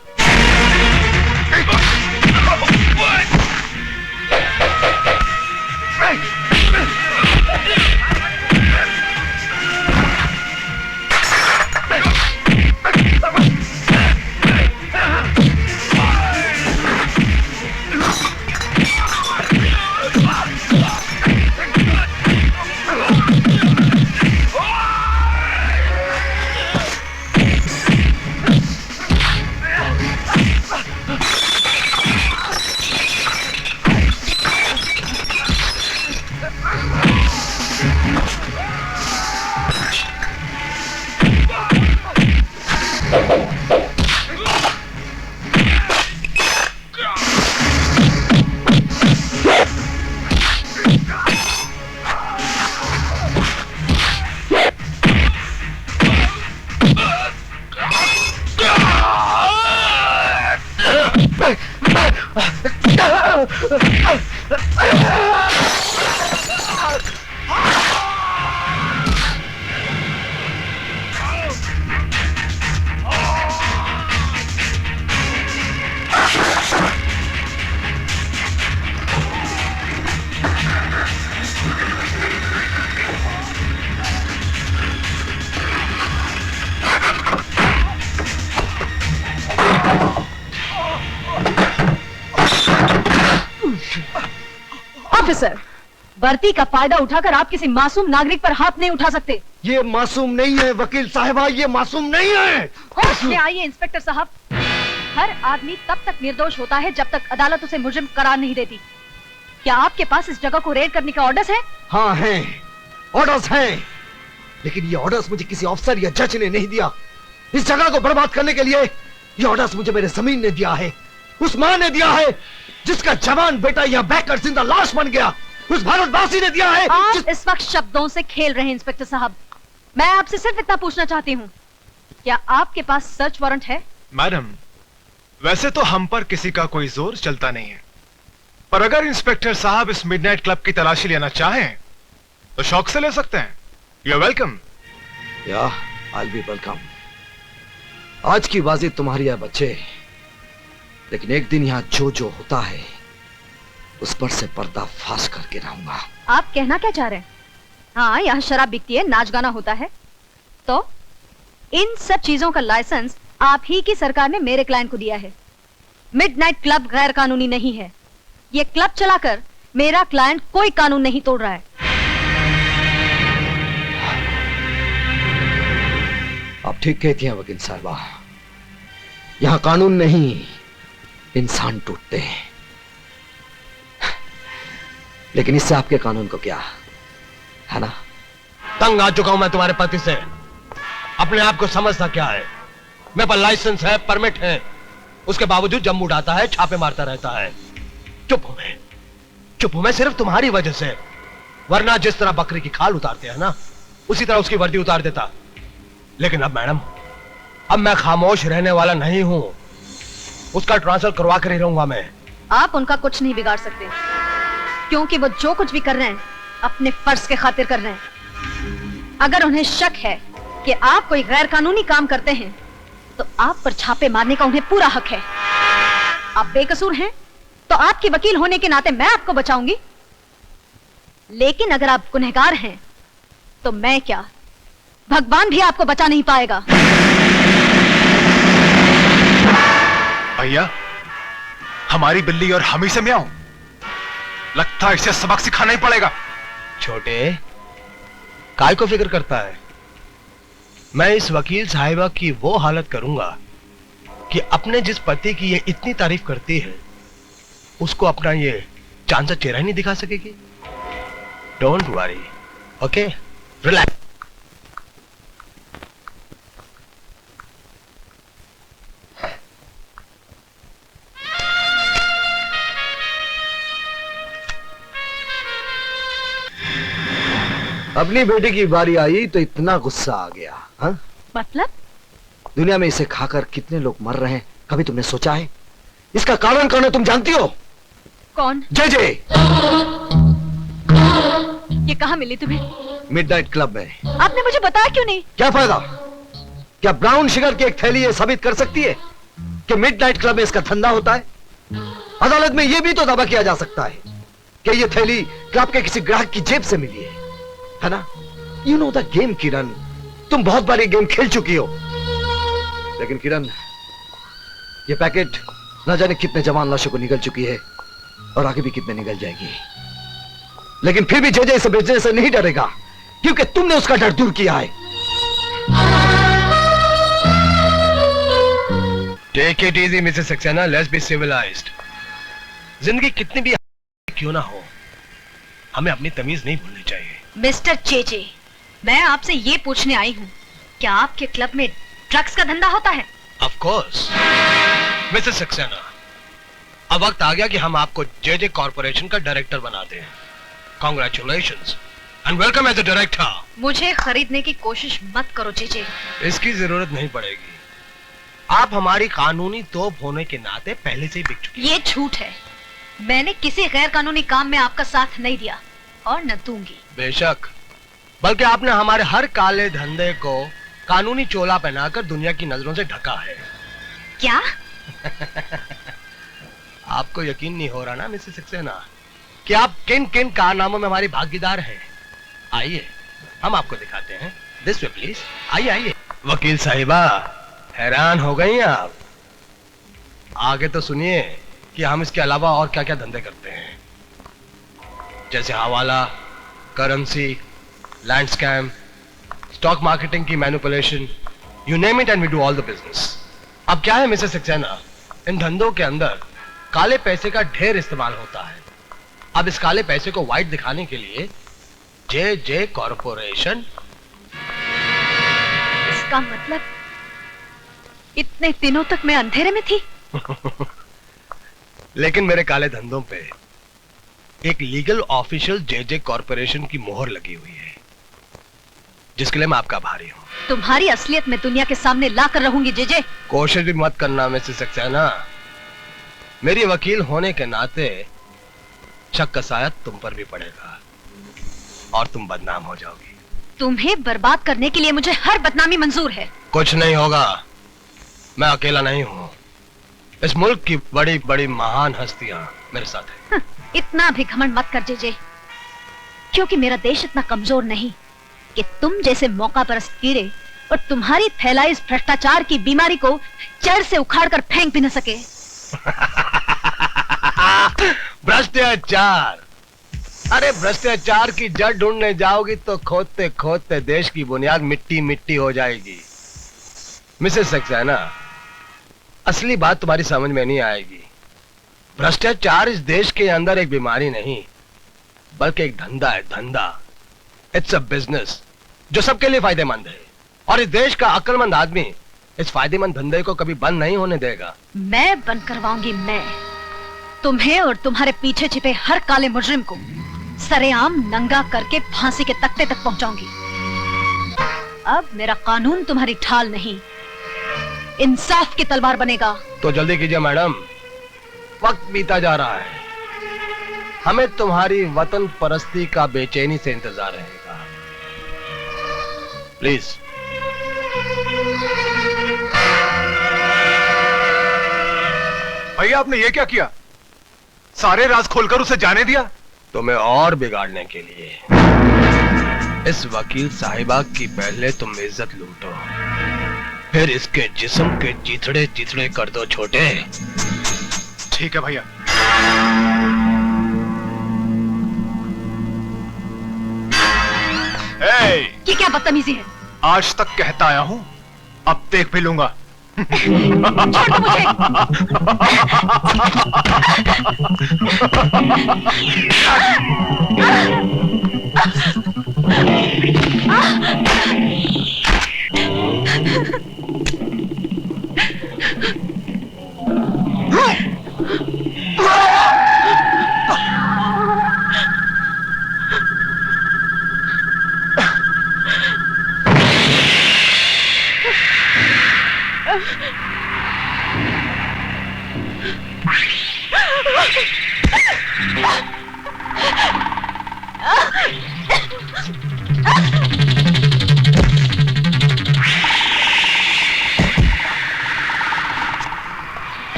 ऑफिसर, भर्ती का फायदा उठाकर आप किसी मासूम नागरिक पर हाथ नहीं उठा सकते। ये मासूम नहीं है वकील साहिबा, ये मासूम नहीं है। होश में आइए इंस्पेक्टर साहब। हर आदमी तब तक निर्दोष होता है जब तक अदालत उसे मुजरिम करार नहीं देती। क्या आपके पास इस जगह को रेड करने के ऑर्डर्स हैं? हाँ हैं, ऑर्डर्स हैं, लेकिन ये ऑर्डर्स मुझे किसी अफसर या जज ने नहीं दिया। इस जगह को बर्बाद करने के लिए ये ऑर्डर्स मुझे मेरे जमीन ने दिया है, उस मां ने दिया है जिसका जवान बेटा यहाँ बैठकर जिंदा लाश बन गया, उस भारतवासी ने दिया है। आप इस वक्त शब्दों से खेल रहे हैं इंस्पेक्टर साहब। मैं आपसे सिर्फ इतना पूछना चाहती हूँ, क्या आपके पास सर्च वारंट है? मैडम, वैसे तो हम पर किसी का कोई जोर चलता नहीं है, पर अगर इंस्पेक्टर साहब इस मिडनाइट क्लब की तलाशी लेना चाहें तो शौक से ले सकते हैं। You are welcome. या आई बी वेलकम। आज की बाजी तुम्हारी है बच्चे, लेकिन एक दिन यहाँ जो जो होता है उस पर से पर्दा फाश करके रहूंगा। आप कहना क्या चाह रहे हैं? हाँ, यहाँ शराब बिकती है, नाच गाना होता है, तो इन सब चीजों का लाइसेंस आप ही की सरकार ने मेरे क्लाइंट को दिया है। मिडनाइट क्लब गैर कानूनी नहीं है। ये क्लब चलाकर मेरा क्लाइंट कोई कानून नहीं तोड़ रहा है। आप ठीक कहती हैं वकील साहबा, यहाँ कानून नहीं इंसान टूटते हैं, लेकिन इससे आपके कानून को क्या है ना? तंग आ चुका हूं मैं तुम्हारे पति से। अपने आप को समझता क्या है? मेरे पास लाइसेंस है, परमिट है, उसके बावजूद जम उड़ाता है, छापे मारता रहता है। चुप हूं मैं सिर्फ तुम्हारी वजह से, वरना जिस तरह बकरी की खाल उतारते हैं ना, उसी तरह उसकी वर्दी उतार देता। लेकिन अब मैडम, अब मैं खामोश रहने वाला नहीं हूं, उसका ट्रांसफर करवा कर ही रहूंगा मैं। आप उनका कुछ नहीं बिगाड़ सकते, क्योंकि वो जो कुछ भी कर रहे हैं अपने फर्ज के खातिर कर रहे हैं। अगर उन्हें शक है कि आप कोई गैर कानूनी काम करते हैं, तो आप पर छापे मारने का उन्हें पूरा हक है। आप बेकसूर हैं, तो आपके वकील होने के नाते मैं आपको बचाऊंगी, लेकिन अगर आप गुनहगार हैं, तो मैं क्या, भगवान भी आपको बचा नहीं पाएगा। भैया, हमारी बिल्ली और हम ही से म्याऊं, लगता है इसे सबक सिखाना ही पड़ेगा। छोटे, काय को फिक्र करता है? मैं इस वकील साहिबा की वो हालत करूंगा कि अपने जिस पति की ये इतनी तारीफ करती है, उसको अपना ये चांद सा चेहरा ही नहीं दिखा सकेगी। Don't worry, okay, relax. अपनी बेटी की बारी आई तो इतना गुस्सा आ गया। हा? मतलब? दुनिया में इसे खाकर कितने लोग मर रहे हैं, कभी तुमने सोचा है? इसका कारण कौन है तुम जानती हो? कौन? जे जे। ये कहाँ मिली तुम्हें? मिडनाइट क्लब में। आपने मुझे बताया क्यों नहीं? क्या फायदा? क्या ब्राउन शुगर की एक थैली ये साबित कर सकती है कि मिडनाइट क्लब में इसका धंधा होता है? अदालत में यह भी तो दावा किया जा सकता है कि यह थैली क्लब के किसी ग्राहक की जेब से मिली है ना? यू नो द गेम किरण, तुम बहुत बार ये गेम खेल चुकी हो। लेकिन किरण, ये पैकेट न जाने कितने जवान लाशों को निगल चुकी है और आगे भी कितने निगल जाएगी। लेकिन फिर भी जे इसे बेचने से नहीं डरेगा, क्योंकि तुमने उसका डर दूर किया है। Take it easy Mrs Saxena, let's be civilised. जिंदगी कितनी भी क्यों ना हो, हमें अपनी तमीज नहीं भूलनी चाहिए। मिस्टर जेजे, मैं आपसे ये पूछने आई हूँ, क्या आपके क्लब में ड्रग्स का धंधा होता है? ऑफ कोर्स मिसेस सक्सेना, अब वक्त आ गया कि हम आपको जेजे कॉर्पोरेशन का डायरेक्टर बना दें। Congratulations and welcome as a director. मुझे खरीदने की कोशिश मत करो जेजे। इसकी जरूरत नहीं पड़ेगी। आप हमारी कानूनी तोप होने के नाते पहले से ही बिक चुकी। ये झूठ है। मैंने किसी गैर कानूनी काम में आपका साथ नहीं दिया और न दूंगी। बेशक, बल्कि आपने हमारे हर काले धंधे को कानूनी चोला पहनाकर दुनिया की नजरों से ढका है। क्या? आपको यकीन नहीं हो रहा ना मिसेस सक्सेना कि आप किन किन कारनामों में हमारी भागीदार हैं? आइए हम आपको दिखाते हैं। This way please. आइए आइए। वकील साहिबा, हैरान हो गई आप? आगे तो सुनिए कि हम इसके अलावा और क्या क्या धंधे करते हैं, जैसे hawala, currency, land scam, stock marketing की manipulation, you name it and we do all the business. अब क्या है मिसेस सक्सेना, इन धंधों के अंदर काले पैसे का ढेर इस्तेमाल होता है। अब इस काले पैसे को व्हाइट दिखाने के लिए जे कॉर्पोरेशन। इसका मतलब इतने दिनों तक मैं अंधेरे में थी। लेकिन मेरे काले धंधों पे एक लीगल ऑफिशियल जे कॉर्पोरेशन की मोहर लगी हुई है, जिसके लिए मैं आपका आभारी हूँ। तुम्हारी असलियत में दुनिया के सामने लाकर रहूंगी जेजे। कोशिश भी मत करना मिसेस सक्सेना। मेरी वकील होने के नाते शक का साया तुम पर भी पड़ेगा और तुम बदनाम हो जाओगी। तुम्हें बर्बाद करने के लिए मुझे हर बदनामी मंजूर है। कुछ नहीं होगा, मैं अकेला नहीं हूँ। इस मुल्क की बड़ी बड़ी महान हस्तियां मेरे साथ हैं। इतना भी घमंड मत कर जेजे, क्योंकि मेरा देश इतना कमजोर नहीं कि तुम जैसे मौका परस्त कीड़े और तुम्हारी फैलाई इस भ्रष्टाचार की बीमारी को जड़ से उखाड़ कर फेंक भी न सके। भ्रष्टाचार? अरे भ्रष्टाचार की जड़ ढूंढने जाओगी तो खोदते खोदते देश की बुनियाद मिट्टी मिट्टी हो जाएगी। मिसेस सक्सेना, असली बात तुम्हारी समझ में नहीं आएगी। भ्रष्टाचार इस देश के अंदर एक बीमारी नहीं, बल्कि एक धंधा है, धंधा। इट्स अ बिजनेस जो सबके लिए फायदेमंद है, और इस देश का अक्लमंद आदमी इस फायदेमंद धंधे को कभी बंद नहीं होने देगा। मैं बंद करवाऊंगी। मैं तुम्हें और तुम्हारे पीछे छिपे हर काले मुजरिम को सरेआम नंगा करके फांसी के तख्ते तक पहुंचाऊंगी। अब मेरा कानून तुम्हारी ढाल नहीं, इंसाफ की तलवार बनेगा। तो जल्दी कीजिए मैडम, वक्त बीता जा रहा है। हमें तुम्हारी वतन परस्ती का बेचैनी से इंतजार रहेगा। प्लीज। भैया, आपने ये क्या किया? सारे राज खोलकर उसे जाने दिया? तुम्हें और बिगाड़ने के लिए। इस वकील साहिबा की पहले तुम इज्जत लूटो, फिर इसके जिस्म के चिथड़े चिथड़े कर दो छोटे। ठीक है भैया। ये क्या बदतमीजी है? आज तक कहता आया हूं, अब देख भी लूंगा।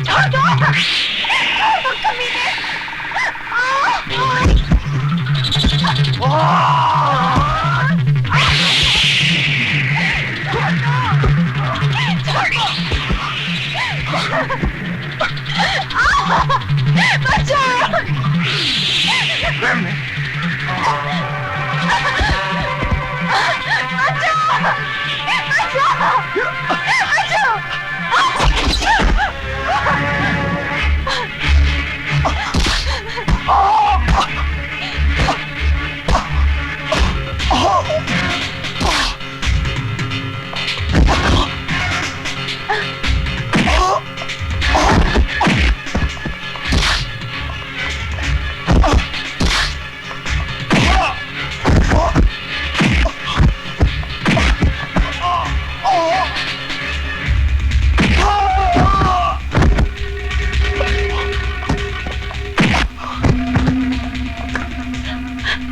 छोड़ दो मुझे।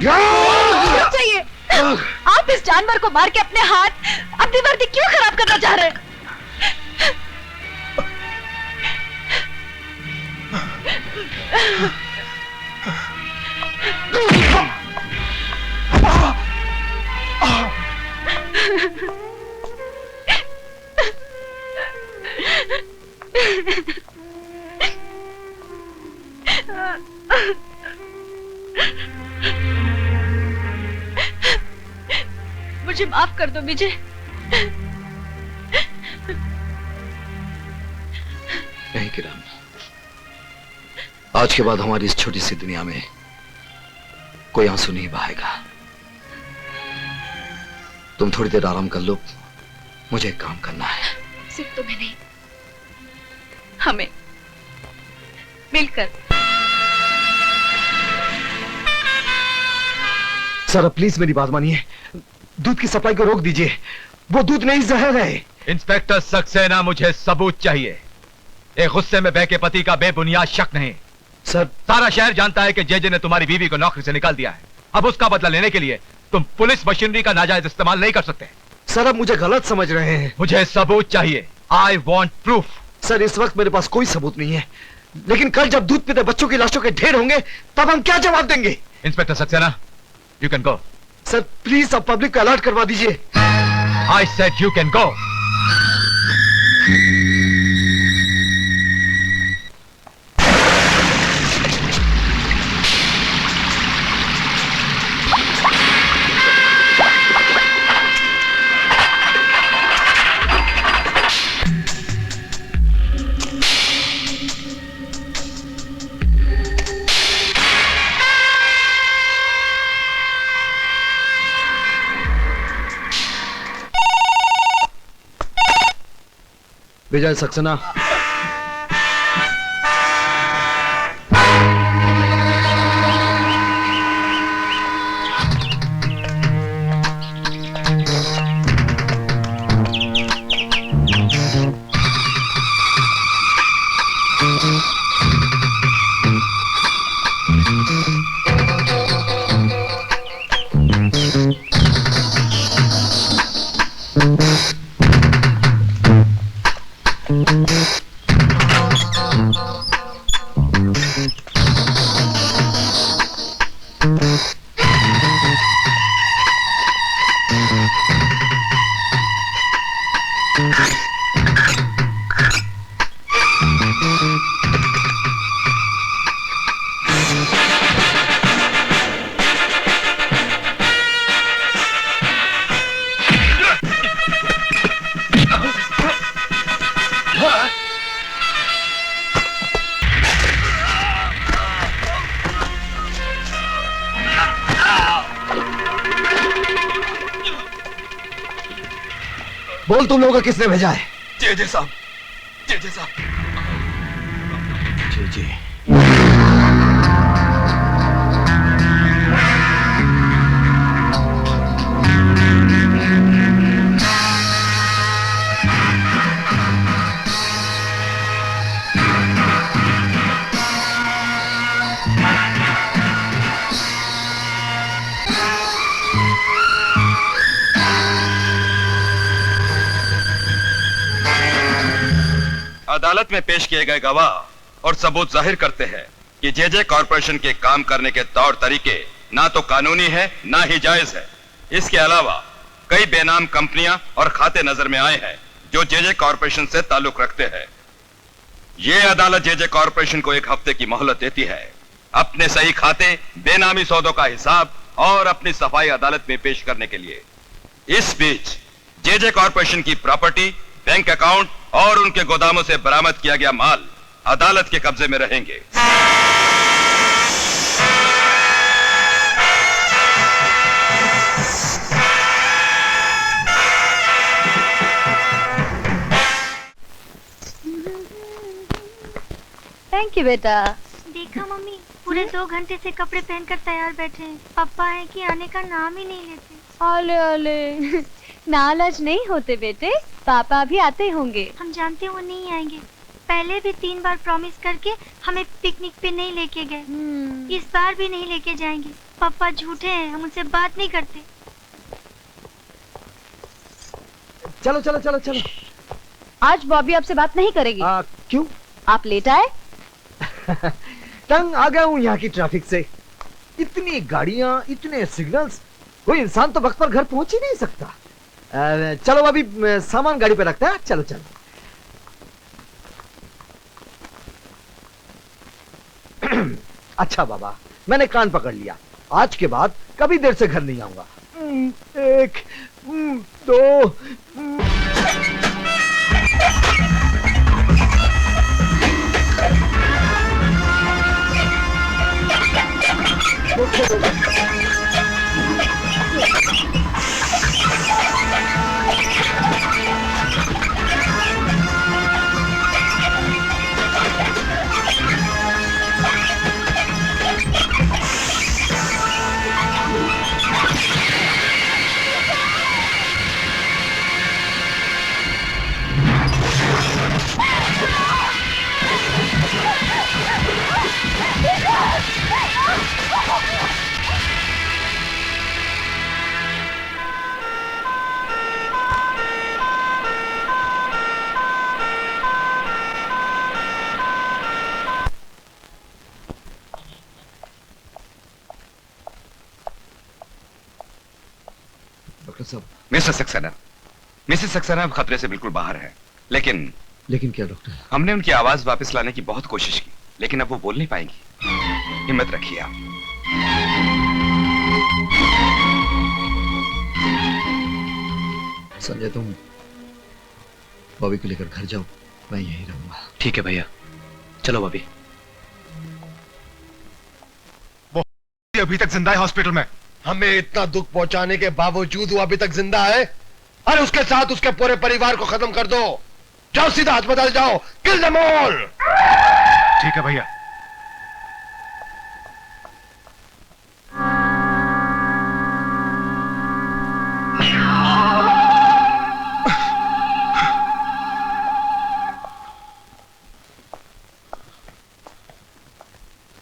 क्यों चाहिए? आप इस जानवर को मार के अपने हाथ अपनी वर्दी क्यों खराब करना चाह रहे हैं? मुझे माफ कर दो विजय। नहीं किरण, आज के बाद हमारी इस छोटी सी दुनिया में कोई आंसू नहीं बहाएगा। तुम थोड़ी देर आराम कर लो, मुझे एक काम करना है। सिर्फ तुम्हें नहीं, हमें मिलकर। सर अब प्लीज मेरी बात मानिए, दूध की सप्लाई को रोक दीजिए। वो दूध नहीं जहर है। इंस्पेक्टर सक्सेना, मुझे सबूत चाहिए। एक गुस्से में बहके पति का बेबुनियाद शक नहीं। सर सारा शहर जानता है कि जेजे ने तुम्हारी बीवी को नौकरी से निकाल दिया है। अब उसका बदला लेने के लिए तुम पुलिस मशीनरी का नाजायज इस्तेमाल नहीं कर सकते। सर अब मुझे गलत समझ रहे हैं। मुझे सबूत चाहिए। I want proof. सर इस वक्त मेरे पास कोई सबूत नहीं है, लेकिन कल जब दूध पीते बच्चों की लाशों के ढेर होंगे तब हम क्या जवाब देंगे? Inspector Saxena, you can go. Sir please अब पब्लिक को अलर्ट करवा दीजिए। I said you can go. Vijay Saxena, बोल तुम लोगों को किसने भेजा है? जेजे साहब, जेजे साहब। जी। अदालत में पेश किए गए गवाह और सबूत जाहिर करते हैं कि जेजे कॉरपोरेशन के काम करने के तौर तरीके ना तो कानूनी है ना ही जायज है। इसके अलावा कई बेनाम कंपनियां और खाते नजर में आए हैं जो जेजे कॉरपोरेशन से ताल्लुक रखते हैं। ये अदालत जेजे कॉरपोरेशन को 1 हफ्ते की मोहलत देती है अपने सही खाते, बेनामी सौदों का हिसाब और अपनी सफाई अदालत में पेश करने के लिए। इस बीच जेजे कॉरपोरेशन की प्रॉपर्टी, बैंक अकाउंट और उनके गोदामों से बरामद किया गया माल अदालत के कब्जे में रहेंगे। थैंक यू बेटा। देखा मम्मी, पूरे 2 घंटे से कपड़े पहनकर तैयार बैठे हैं। पापा है कि आने का नाम ही नहीं लेते। ओले ओले, नाराज नहीं होते बेटे, पापा भी आते होंगे। हम जानते हैं वो नहीं आएंगे। पहले भी 3 बार प्रॉमिस करके हमें पिकनिक पे नहीं लेके गए। इस बार भी नहीं लेके जाएंगे। पापा झूठे हैं, हम उनसे बात नहीं करते। चलो चलो चलो चलो। आज बॉबी आपसे बात नहीं करेगी। क्यों? आप लेट आए। तंग आ गया हूँ यहाँ की ट्रैफिक से। इतनी गाड़ियाँ, इतने सिग्नल्स, कोई इंसान तो वक्त पर घर पहुंच ही नहीं सकता। चलो अभी सामान गाड़ी पे रखता है। चलो चलो। अच्छा बाबा, मैंने कान पकड़ लिया। आज के बाद कभी देर से घर नहीं आऊंगा। 1 2 डॉक्टर साहब। मिस्टर सक्सेना, मिसेस सक्सेना अब खतरे से बिल्कुल बाहर है, लेकिन क्या डॉक्टर? हमने उनकी आवाज वापस लाने की बहुत कोशिश की, लेकिन अब वो बोल नहीं पाएंगी। हिम्मत रखिए आप। संजय, तुम बॉबी को लेकर घर जाओ, मैं यहीं रहूंगा। ठीक है भैया, चलो बॉबी। वो अभी तक जिंदा है हॉस्पिटल में। हमें इतना दुख पहुंचाने के बावजूद वो अभी तक जिंदा है। अरे उसके साथ उसके पूरे परिवार को खत्म कर दो। जाओ सीधा अस्पताल जाओ, किल देम ऑल। ठीक है भैया।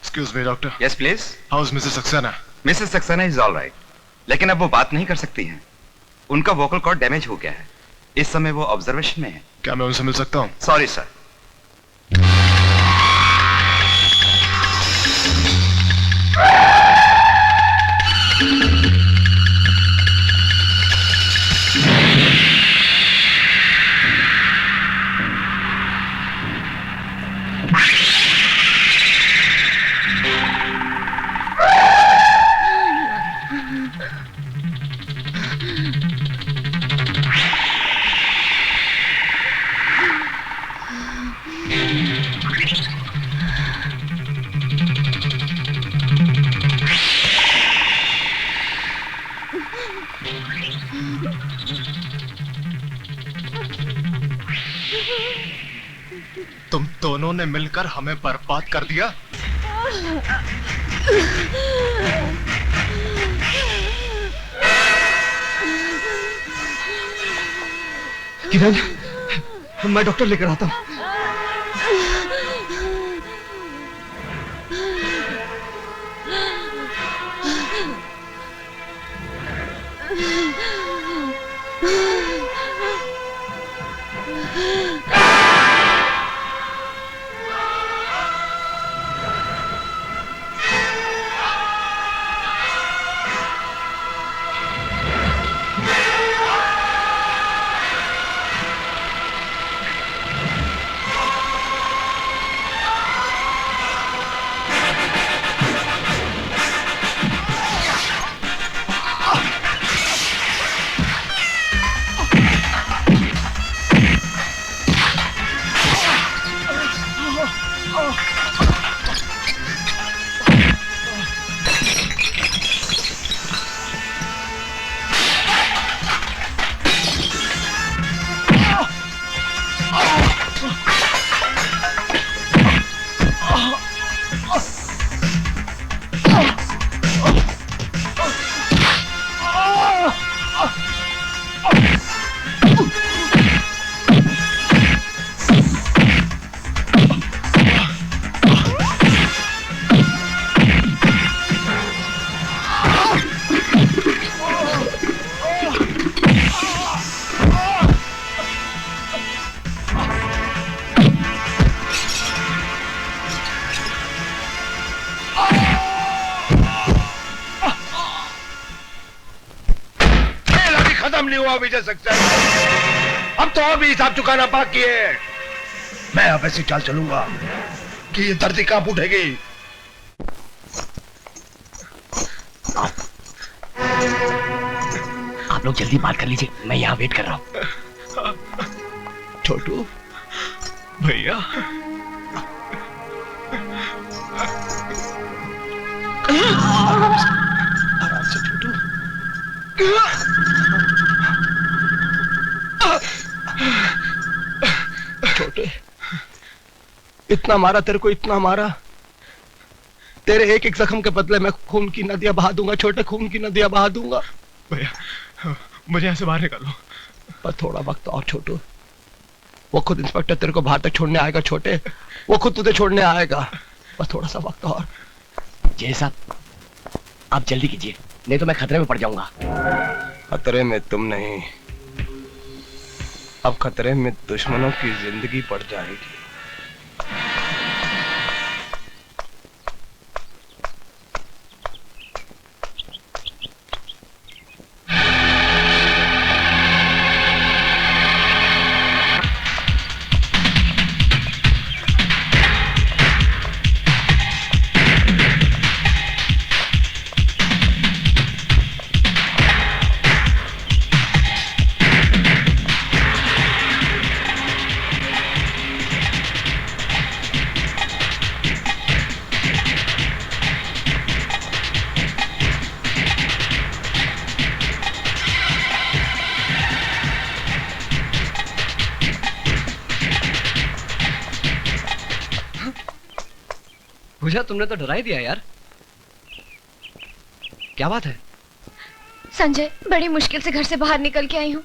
Excuse me, doctor. Yes, please. How's Mrs. Saxena? Mrs Saxena is all right, लेकिन अब वो बात नहीं कर सकती हैं। उनका वोकल कॉर्ड डैमेज हो गया है। इस समय वो ऑब्जर्वेशन में है। क्या मैं उनसे मिल सकता हूँ? Sorry sir. तुम दोनों ने मिलकर हमें बर्बाद कर दिया। किरण, मैं डॉक्टर लेकर आता हूं। काम नहीं हुआ विजय सक्सेना। अब तो और भी हिसाब चुकाना बाकी है। मैं अब ऐसी चाल चलूंगा कि ये धरती कांप उठेगी। आप लोग जल्दी बात कर लीजिए, मैं यहाँ वेट कर रहा हूँ। छोटू भैया, आराम से छोटू। छोटे, इतना मारा तेरे को, इतना मारा। तेरे एक एक जख्म के बदले मैं खून की नदियां बहा दूंगा छोटे, खून की नदियां बहा दूंगा। भैया मुझे यहाँ से बाहर निकालो। पर थोड़ा वक्त और छोटू, वो खुद इंस्पेक्टर तेरे को बाहर तक छोड़ने आएगा छोटे, वो खुद तुझे छोड़ने आएगा। बस थोड़ा सा वक्त और। जय साहब, आप जल्दी कीजिए, नहीं तो मैं खतरे में पड़ जाऊंगा। खतरे में तुम नहीं, अब खतरे में दुश्मनों की जिंदगी पड़ जाएगी। पूजा, तुमने तो डरा ही दिया यार। क्या बात है? संजय, बड़ी मुश्किल से घर से बाहर निकल के आई हूँ।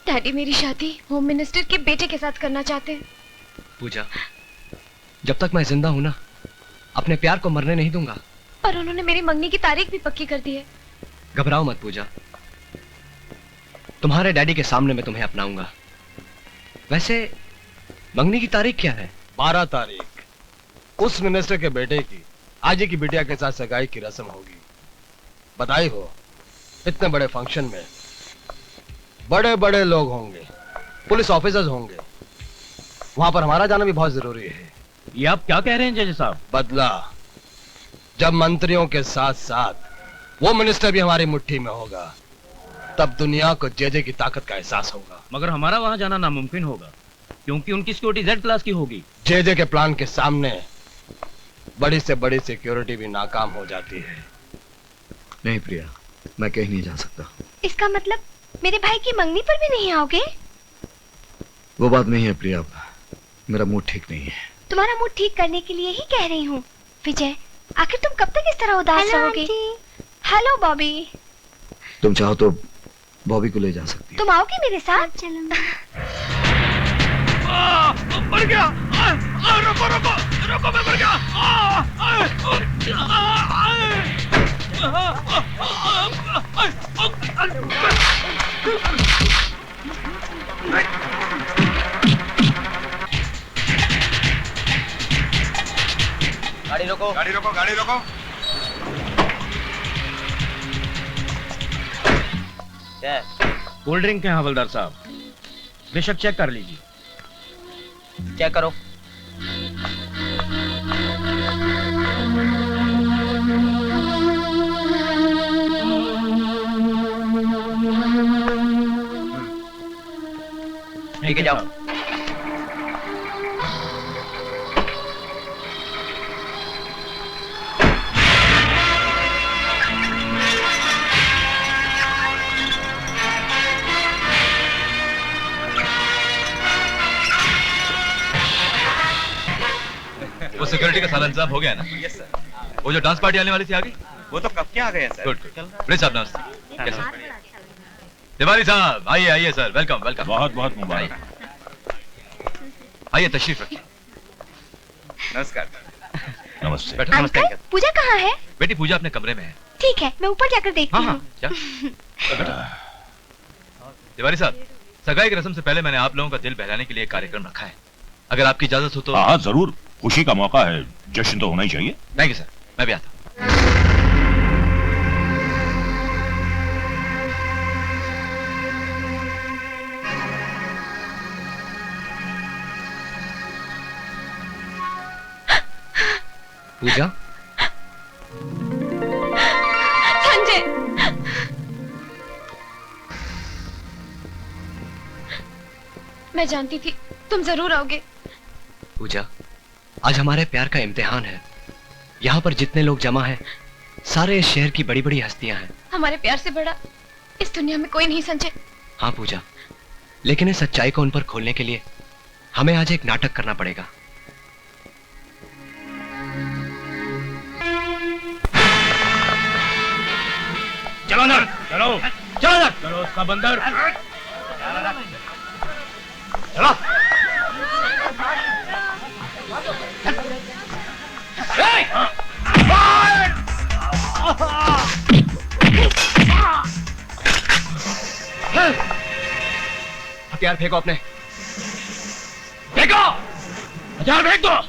डैडी मेरी शादी होम मिनिस्टर के बेटे के साथ करना चाहते हैं। पूजा, जब तक मैं जिंदा हूं ना, अपने प्यार को मरने नहीं दूंगा। पर उन्होंने मेरी मंगनी की तारीख भी पक्की कर दी है। घबराओ मत पूजा, तुम्हारे डैडी के सामने मैं तुम्हें अपनाऊंगा। वैसे मंगनी की तारीख क्या है? 12 तारीख उस मिनिस्टर के बेटे की आजी की बिटिया के साथ सगाई की रस्म होगी। बधाई हो। इतने बड़े फंक्शन में बड़े बड़े लोग होंगे, पुलिस ऑफिसर्स होंगे, वहां पर हमारा जाना भी बहुत जरूरी है। ये आप क्या कह रहे हैं जज साहब? बदला, जब मंत्रियों के साथ साथ वो मिनिस्टर भी हमारी मुट्ठी में होगा, तब दुनिया को जेजे की ताकत का एहसास होगा। मगर हमारा वहां जाना नामुमकिन होगा, क्योंकि उनकी सिक्योरिटी जेड क्लास की होगी। जेजे के प्लान के सामने बड़ी से बड़ी सिक्योरिटी भी नाकाम हो जाती है। नहीं प्रिया, मैं कहीं नहीं जा सकता। इसका मतलब मेरे भाई की मंगनी पर भी नहीं आओगे? वो बात नहीं है प्रिया, मेरा मूड ठीक नहीं है। तुम्हारा मूड ठीक करने के लिए ही कह रही हूँ। विजय, आखिर तुम कब तक इस तरह उदास रहोगे? हेलो बॉबी। तुम चाहो तो बॉबी को ले जा सकती तुम आओगे मेरे साथ? मर गया। रुको रुको रुको, मैं मर गया। गाड़ी रोको, गाड़ी रोको, गाड़ी रोको। कोल्ड ड्रिंक है हवलदार साहब, बेशक चेक कर लीजिए। चेक करो। ठीक है, जाओ। वो सिक्योरिटी का सारा इंतजाम हो गया ना? Yes sir. वो जो डांस पार्टी आने वाली थी आ गई? वो तो कब के आ गए हैं सर। Good good. बड़े साहब नमस्ते। कैसे? तिवारी साहब आइए आइए सर, वेलकम वेलकम। बहुत बहुत मुबारक। आइए तशरीफ रखिए। नमस्कार। नमस्ते। बैठो। अंकल, पूजा कहाँ है? बेटी पूजा अपने कमरे में है। ठीक है, मैं ऊपर जाकर देखती हाँ हूँ। हाँ जा। तिवारी साहब, सगाई की रस्म से पहले मैंने आप लोगों का दिल बहलाने के लिए एक कार्यक्रम रखा है, अगर आपकी इजाजत हो तो। हाँ जरूर, खुशी का मौका है, जश्न तो होना ही चाहिए। थैंक यू सर, मैं भी आता हूँ। पूजा, संजय, मैं जानती थी तुम जरूर आओगे। पूजा, आज हमारे प्यार का इम्तिहान है। यहाँ पर जितने लोग जमा हैं, सारे इस शहर की बड़ी बड़ी हस्तियां हैं। हमारे प्यार से बड़ा इस दुनिया में कोई नहीं संजय। हाँ पूजा, लेकिन इस सच्चाई को उन पर खोलने के लिए हमें आज एक नाटक करना पड़ेगा। चलो अंदर, चलो चलो अंदर, चलो सब अंदर, चलो। हथियार फेंको अपने। फेंको, हथियार फेंक दो।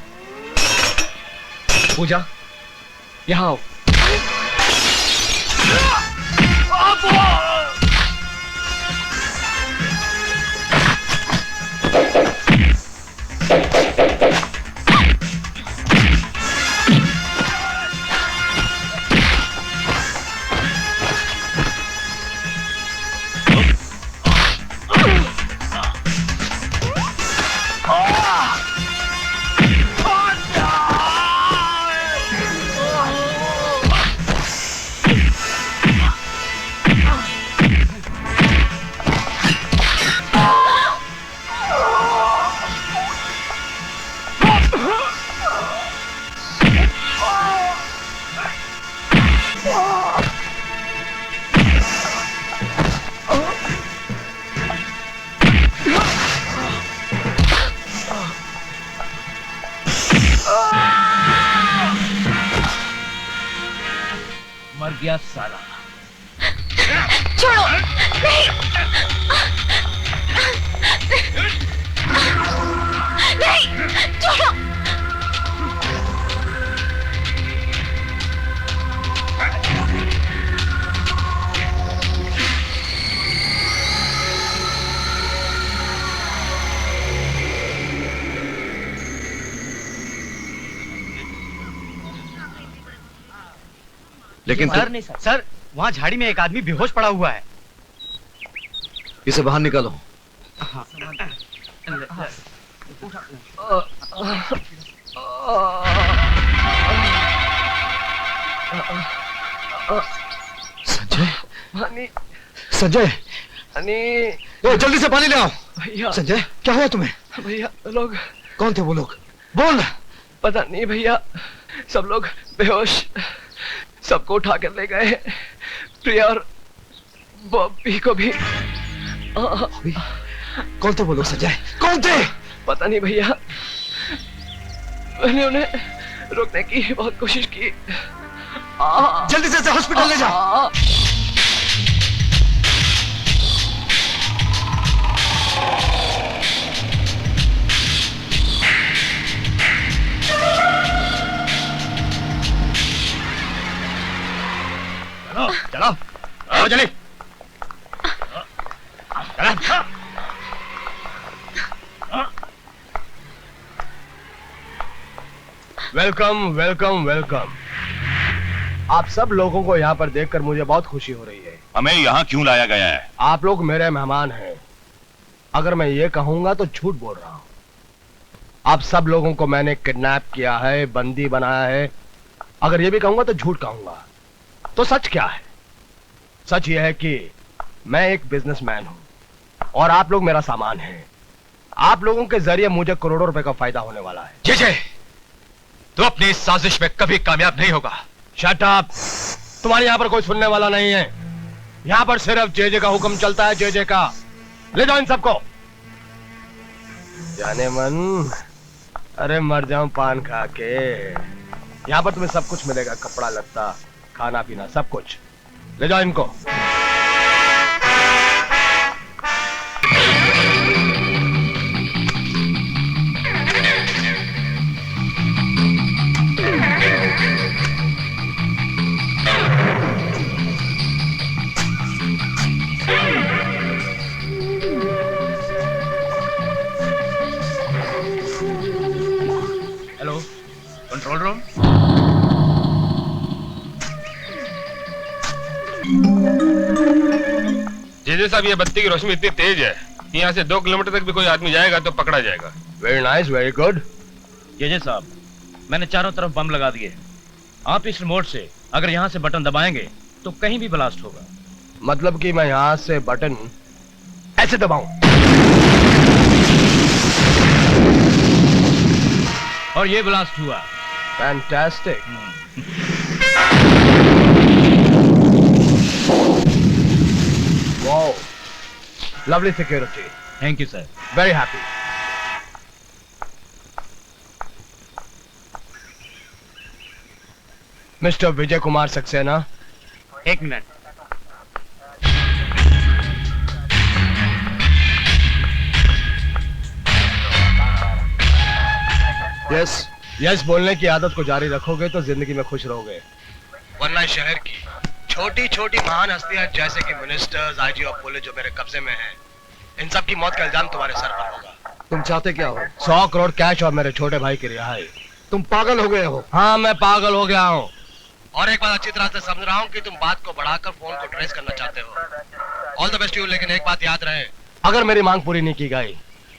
पूजा, यहाँ आओ। मर गया साला। छोड़ो, नहीं, नहीं, छोड़ो। लेकिन सर, वहाँ झाड़ी में एक आदमी बेहोश पड़ा हुआ है। इसे बाहर निकालो। संजय, संजय, ए, जल्दी से पानी ले आओ। भैया, संजय, क्या हुआ तुम्हें? भैया लोग। कौन थे वो लोग? बोल। पता नहीं भैया, सब लोग बेहोश, सबको उठा कर ले गए। प्रिया और बॉबी को भी। कौन थे वो लोग संजय? कौन थे? पता नहीं भैया, मैंने उन्हें रोकने की बहुत कोशिश की। जल्दी से हॉस्पिटल ले जाओ। चलो, चलो जल्दी। Welcome welcome welcome. आप सब लोगों को यहाँ पर देखकर मुझे बहुत खुशी हो रही है। हमें यहाँ क्यों लाया गया है? आप लोग मेरे मेहमान हैं। अगर मैं ये कहूंगा तो झूठ बोल रहा हूँ। आप सब लोगों को मैंने किडनैप किया है, बंदी बनाया है। अगर ये भी कहूंगा तो झूठ कहूंगा। तो सच क्या है? सच यह है कि मैं एक बिजनेसमैन हूं और आप लोग मेरा सामान हैं। आप लोगों के जरिए मुझे करोड़ों रुपए का फायदा होने वाला है। जे तू अपनी इस साजिश में कभी कामयाब नहीं होगा। Shut up. तुम्हारे यहाँ पर कोई सुनने वाला नहीं है। यहाँ पर सिर्फ जे का हुक्म चलता है, जे का। ले जाओ इन सबको। जाने मन, अरे मर जाऊं पान खा के। यहाँ पर तुम्हें सब कुछ मिलेगा, कपड़ा लत्ता, खाना पीना, सब कुछ। ले जाओ इनको। Hello, control room. जेजे साहब, ये बत्ती की रोशनी इतनी तेज है कि यहाँ से 2 किलोमीटर तक भी कोई आदमी जाएगा तो पकड़ा जाएगा। Very nice, very good. JJ साहब, मैंने चारों तरफ बम लगा दिए। आप इस रिमोट से अगर यहाँ से बटन दबाएंगे तो कहीं भी ब्लास्ट होगा। मतलब कि मैं यहाँ से बटन ऐसे दबाऊं और ये ब्लास्ट हुआ। Fantastic. Wow, lovely security. Thank you sir. Very happy. Mister Vijay Kumar Saxena. 1 minute. Yes yes बोलने की आदत को जारी रखोगे तो जिंदगी में खुश रहोगे, वरना शहर की छोटी छोटी महान हस्तियां जैसे कि मिनिस्टर्स, आईजी और पुलिस जो मेरे कब्जे में हैं, इन सब की मौत का इल्जाम तुम्हारे सर पर होगा। तुम चाहते क्या हो? 100 करोड़ कैश और मेरे छोटे भाई की रिहाई। तुम पागल हो गए हो? हाँ, मैं पागल हो गया हूँ। और एक बात अच्छी तरह से समझ रहा हूँ कि तुम बात को बढ़ाकर फोन को ट्रेस करना चाहते हो। ऑल द बेस्ट यू, लेकिन एक बात याद रहे, अगर मेरी मांग पूरी नहीं की गई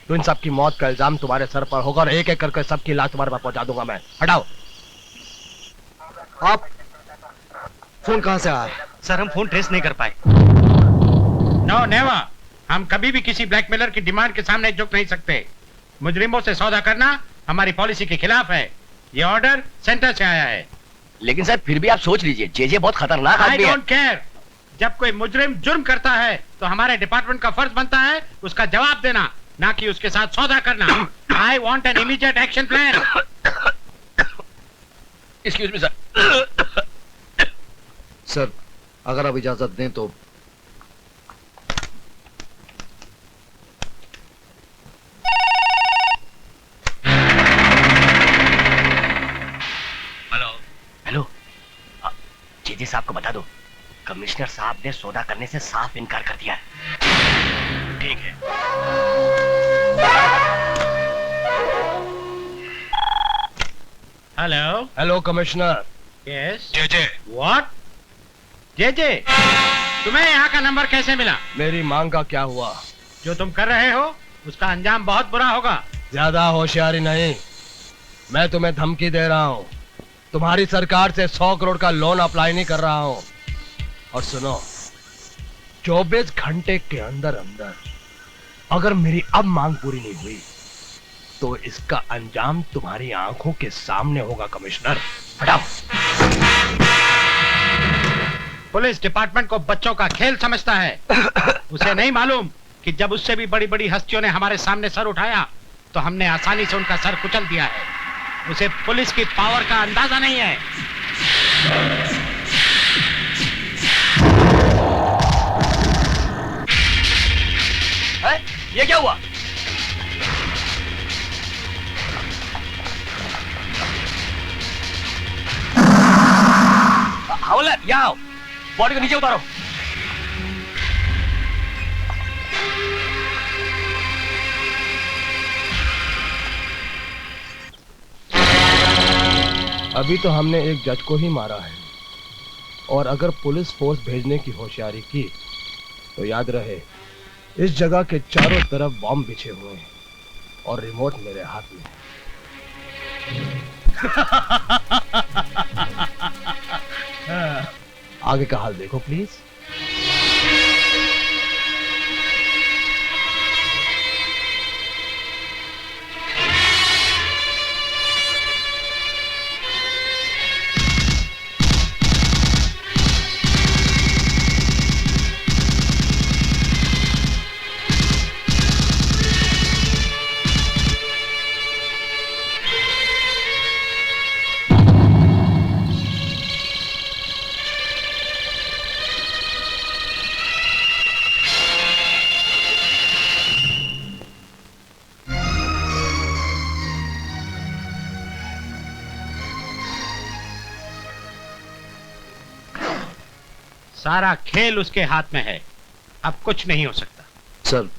तो इन सब की मौत का इल्जाम तुम्हारे सर पर होगा और एक एक करके सबकी लाश तुम्हारे पास पहुंचा दूंगा मैं। हटाओ। आप फोन कहां से आया? सर, हम फोन ट्रेस नहीं कर पाए। No never. हम कभी भी किसी ब्लैकमेलर की डिमांड के सामने झुक नहीं सकते। मुजरिमों से सौदा करना हमारी पॉलिसी के खिलाफ है। ये ऑर्डर सेंटर से आया है। लेकिन सर फिर भी आप सोच लीजिए, जेजे बहुत खतरनाक आई आदमी है। Don't care. जब कोई मुजरिम जुर्म करता है तो हमारे डिपार्टमेंट का फर्ज बनता है उसका जवाब देना, ना कि उसके साथ सौदा करना। I want an immediate action plan. Excuse me sir. Sir, अगर आप इजाजत दें तो हेलो, जेजे साहब को बता दो, कमिश्नर साहब ने सौदा करने से साफ इनकार कर दिया है। ठीक है। Hello hello commissioner. Yes JJ. What? JJ, तुम्हें यहाँ का नंबर कैसे मिला? मेरी मांग का क्या हुआ? जो तुम कर रहे हो उसका अंजाम बहुत बुरा होगा। ज्यादा होशियारी नहीं, मैं तुम्हें धमकी दे रहा हूँ। तुम्हारी सरकार से 100 करोड़ का लोन अप्लाई नहीं कर रहा हूँ। और सुनो, 24 घंटे के अंदर अंदर अगर मेरी अब मांग पूरी नहीं हुई तो इसका अंजाम तुम्हारी आंखों के सामने होगा। कमिश्नर, हटाओ। पुलिस डिपार्टमेंट को बच्चों का खेल समझता है। उसे नहीं मालूम कि जब उससे भी बड़ी बड़ी हस्तियों ने हमारे सामने सर उठाया तो हमने आसानी से उनका सर कुचल दिया है। उसे पुलिस की पावर का अंदाजा नहीं है। ये क्या हुआ? हवलदार, यहाँ आओ, बॉडी को नीचे उतारो। अभी तो हमने एक जज को ही मारा है, और अगर पुलिस फोर्स भेजने की होशियारी की तो याद रहे, इस जगह के चारों तरफ बॉम्ब बिछे हुए हैं और रिमोट मेरे हाथ में है। आगे का हाल देखो प्लीज। सारा खेल उसके हाथ में है, अब कुछ नहीं हो सकता। सर,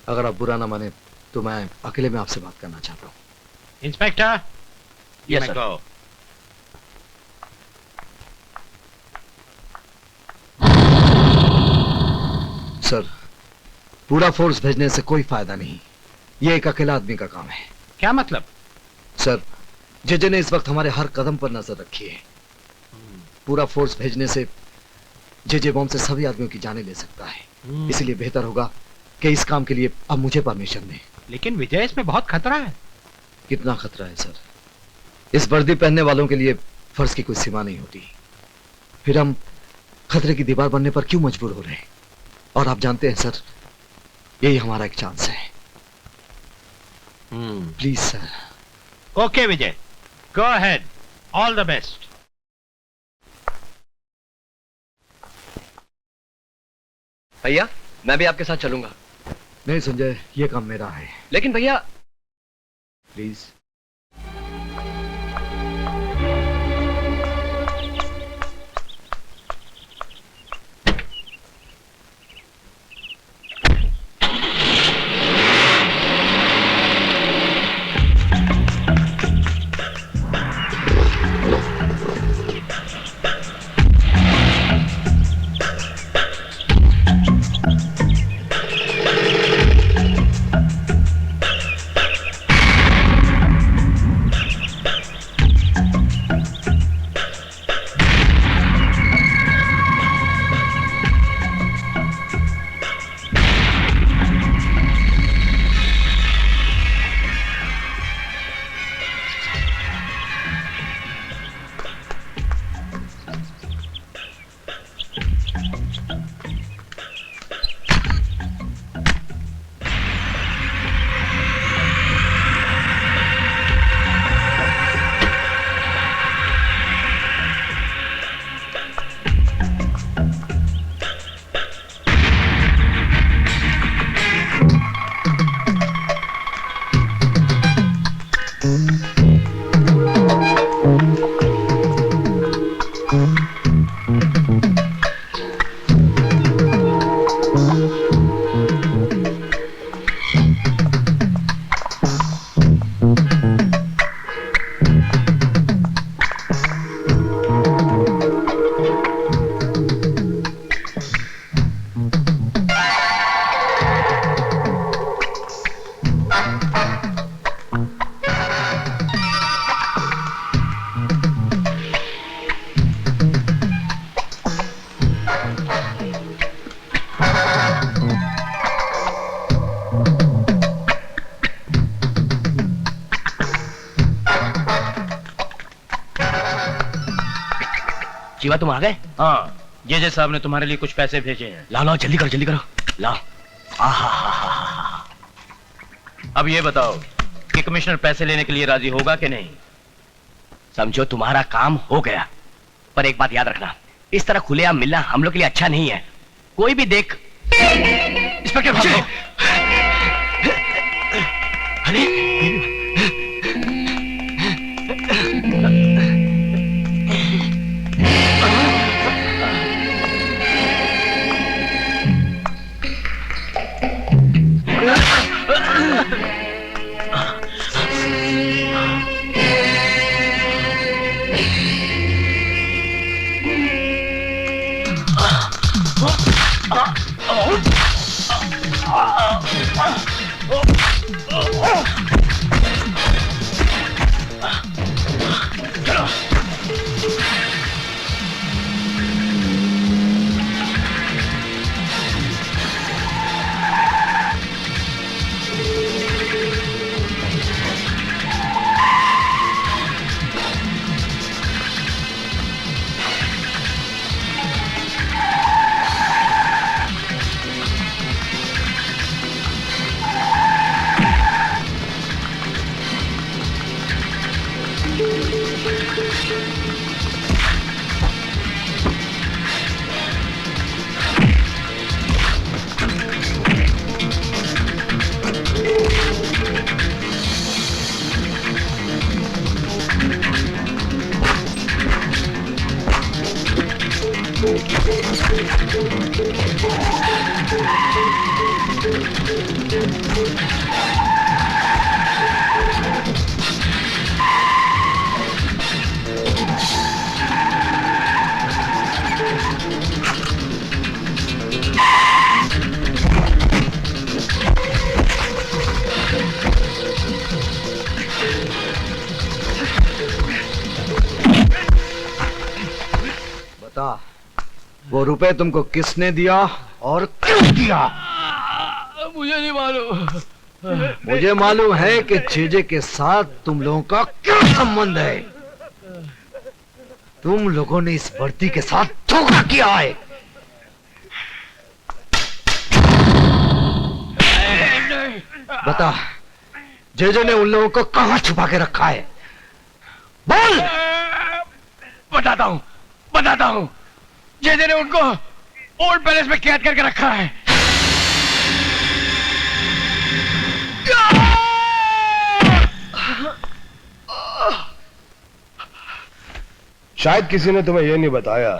अगर आप बुरा ना माने तो मैं अकेले में आपसे बात करना चाहता हूँ। Inspector, yes sir. गो। पूरा फोर्स भेजने से कोई फायदा नहीं, ये एक अकेला आदमी का काम है। क्या मतलब? सर, जेजे ने इस वक्त हमारे हर कदम पर नजर रखी है। पूरा फोर्स भेजने से जेजे बॉम्ब से सभी आदमियों की जानें ले सकता है। इसलिए बेहतर होगा कि इस काम के लिए अब मुझे परमिशन दें। लेकिन विजय, इसमें बहुत खतरा है। कितना खतरा है सर? इस वर्दी पहनने वालों के लिए फर्ज की कोई सीमा नहीं होती। फिर हम खतरे की दीवार बनने पर क्यों मजबूर हो रहे हैं? और आप जानते हैं सर, यही हमारा एक चांस है। Please sir. Okay Vijay, go ahead, all the best. भैया, मैं भी आपके साथ चलूंगा। नहीं संजय, ये काम मेरा है। लेकिन भैया। प्लीज। जीवा, तुम आ गए? हाँ, जेजे साहब ने तुम्हारे लिए कुछ पैसे भेजे हैं। लाओ लाओ, जल्दी करो जल्दी करो, लाओ। अब ये बताओ कि कमिश्नर पैसे लेने के लिए राजी होगा कि नहीं? समझो तुम्हारा काम हो गया, पर एक बात याद रखना, इस तरह खुलेआम मिलना हम लोग के लिए अच्छा नहीं है। कोई भी देख। इंस्पेक्टर भागो। बता, वो रुपए तुमको किसने दिया और क्यों दिया? मुझे नहीं मालूम। मुझे मालूम है कि जेजे के साथ तुम लोगों का क्या संबंध है। तुम लोगों ने इस वर्दी के साथ धोखा किया है। बता, जेजे ने उन लोगों को कहां छुपा के रखा है? बोल। बताता हूं। जेजे ने उनको ओल्ड पैलेस में कैद करके रखा है। शायद किसी ने तुम्हें यह नहीं बताया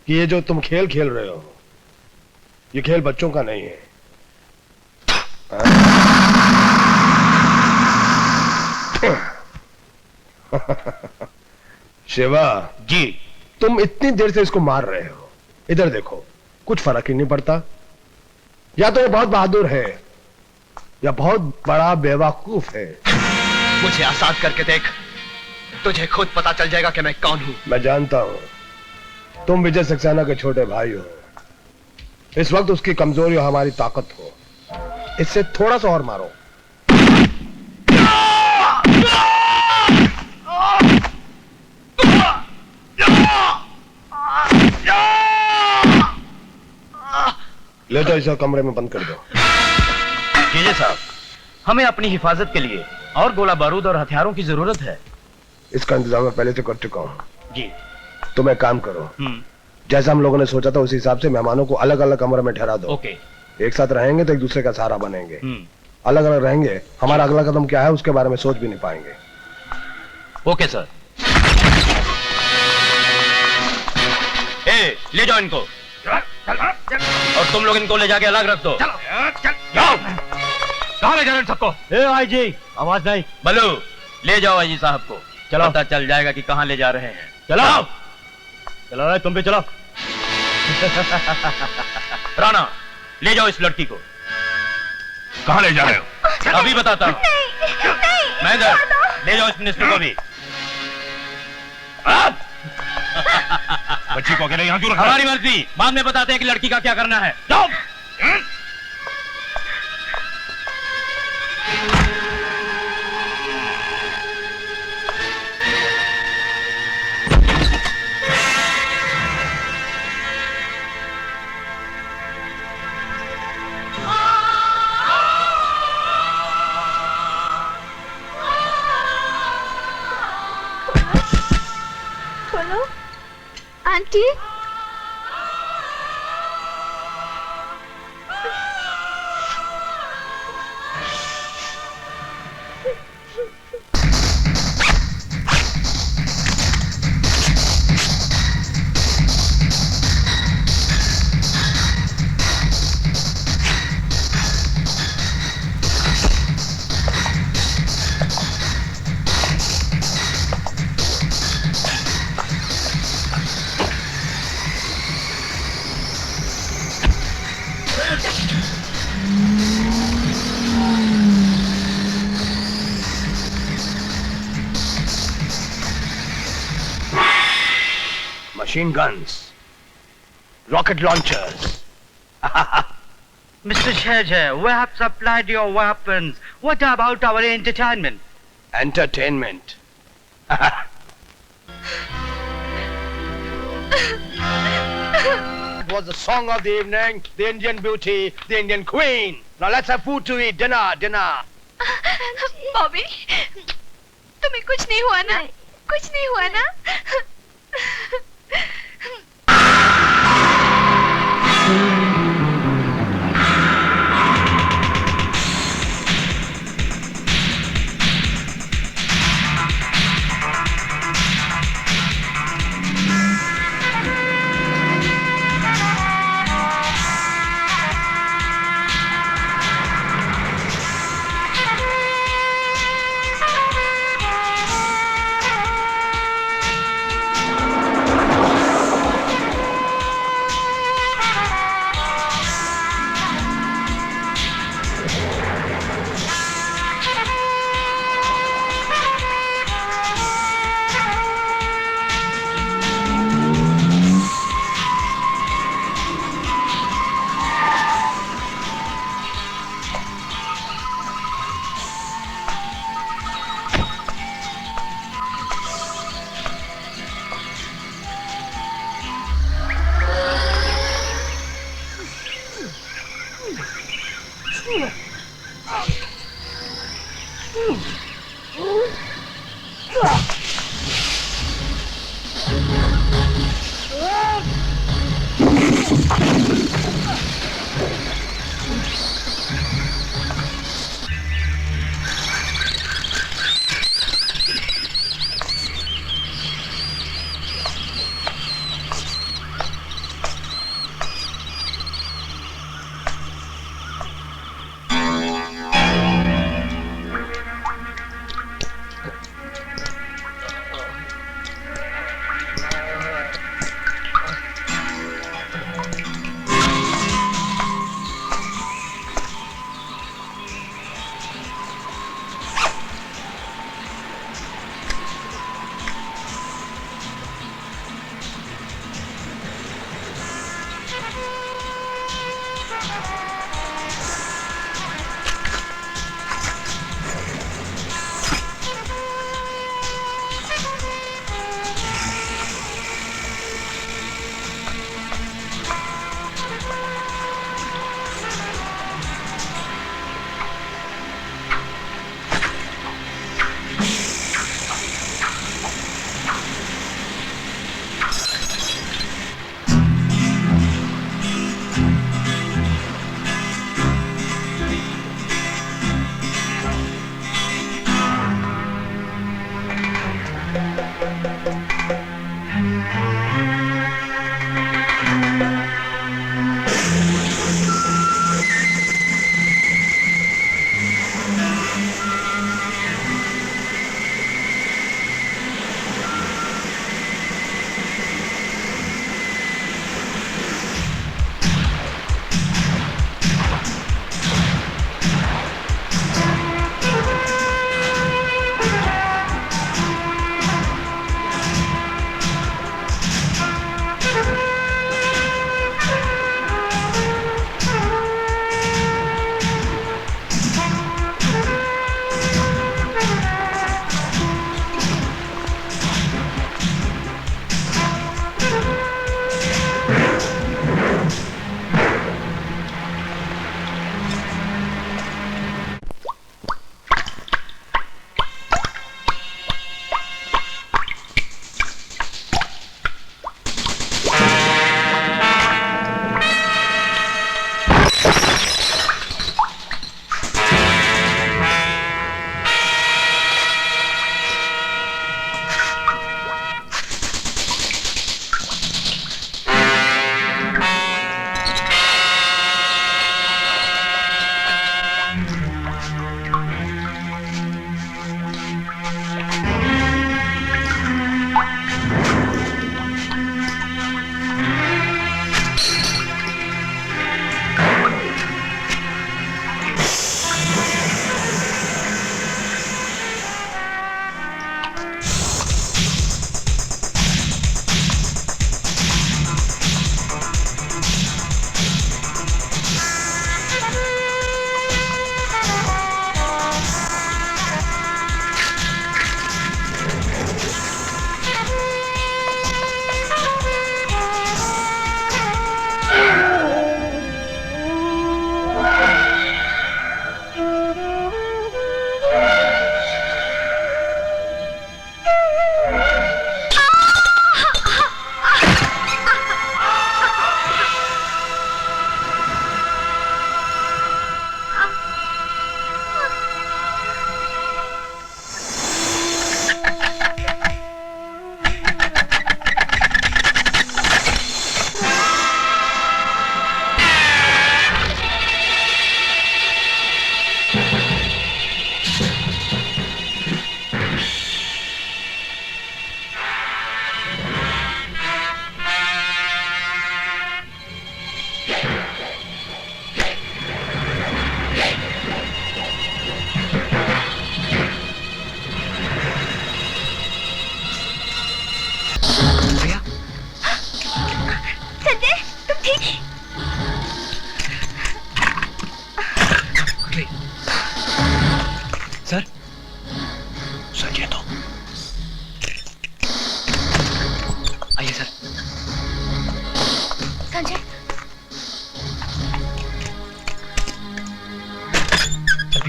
कि ये जो तुम खेल खेल रहे हो, ये खेल बच्चों का नहीं है। शिवा जी, तुम इतनी देर से इसको मार रहे हो, इधर देखो, कुछ फर्क ही नहीं पड़ता। या तो ये बहुत बहादुर है या बहुत बड़ा बेवकूफ है। मुझे आजाद करके देख, तुझे खुद पता चल जाएगा कि मैं कौन हूं। मैं जानता हूं, तुम विजय सक्सेना के छोटे भाई हो। इस वक्त उसकी कमजोरी और हमारी ताकत हो। इससे थोड़ा सा और मारो। ले तो इसे कमरे में बंद कर दो। जेजे साहब, हमें अपनी हिफाजत के लिए और गोला बारूद और हथियारों की जरूरत है। इसका इंतजाम मैं पहले से कर चुका हूं। जी। तुम एक काम करो, जैसा हम लोगों ने सोचा था उसी हिसाब से मेहमानों को अलग अलग कमरे में ठहरा दो। ओके। एक साथ रहेंगे तो एक दूसरे का सहारा बनेंगे। अलग अलग रहेंगे, हमारा अगला कदम क्या है उसके बारे में सोच भी नहीं पाएंगे। Okay sir. ले जाओ इनको, और तुम लोग इनको ले जाके अलग रख दो। जाओ। कहाँ ले जा रहे हैं सबको? आई जी, आवाज नहीं। बल्लू, ले जाओ आई जी साहब को। चलो। पता चल जाएगा कि कहाँ ले जा रहे हैं। चलो चलो, तुम भी चलो। राणा, ले जाओ इस लड़की को। कहाँ ले जा रहे हो? अभी बताता हूँ। महेंद्र, ले जाओ इस मिनिस्टर को भी। बच्ची को अकेले यहाँ क्यों रखा? हमारी मर्जी, बाद में बताते हैं कि लड़की का क्या करना है। जाओ। बोलो aunty. Machine guns, rocket launchers. Mr. Sheja, we have supplied your weapons. What about our entertainment? Entertainment. It was the song of the evening, the Indian beauty, the Indian queen. Now let's have food to eat, dinner. Bobby, तुम्हें कुछ नहीं हुआ ना? कुछ नहीं हुआ ना?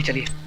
चलिए।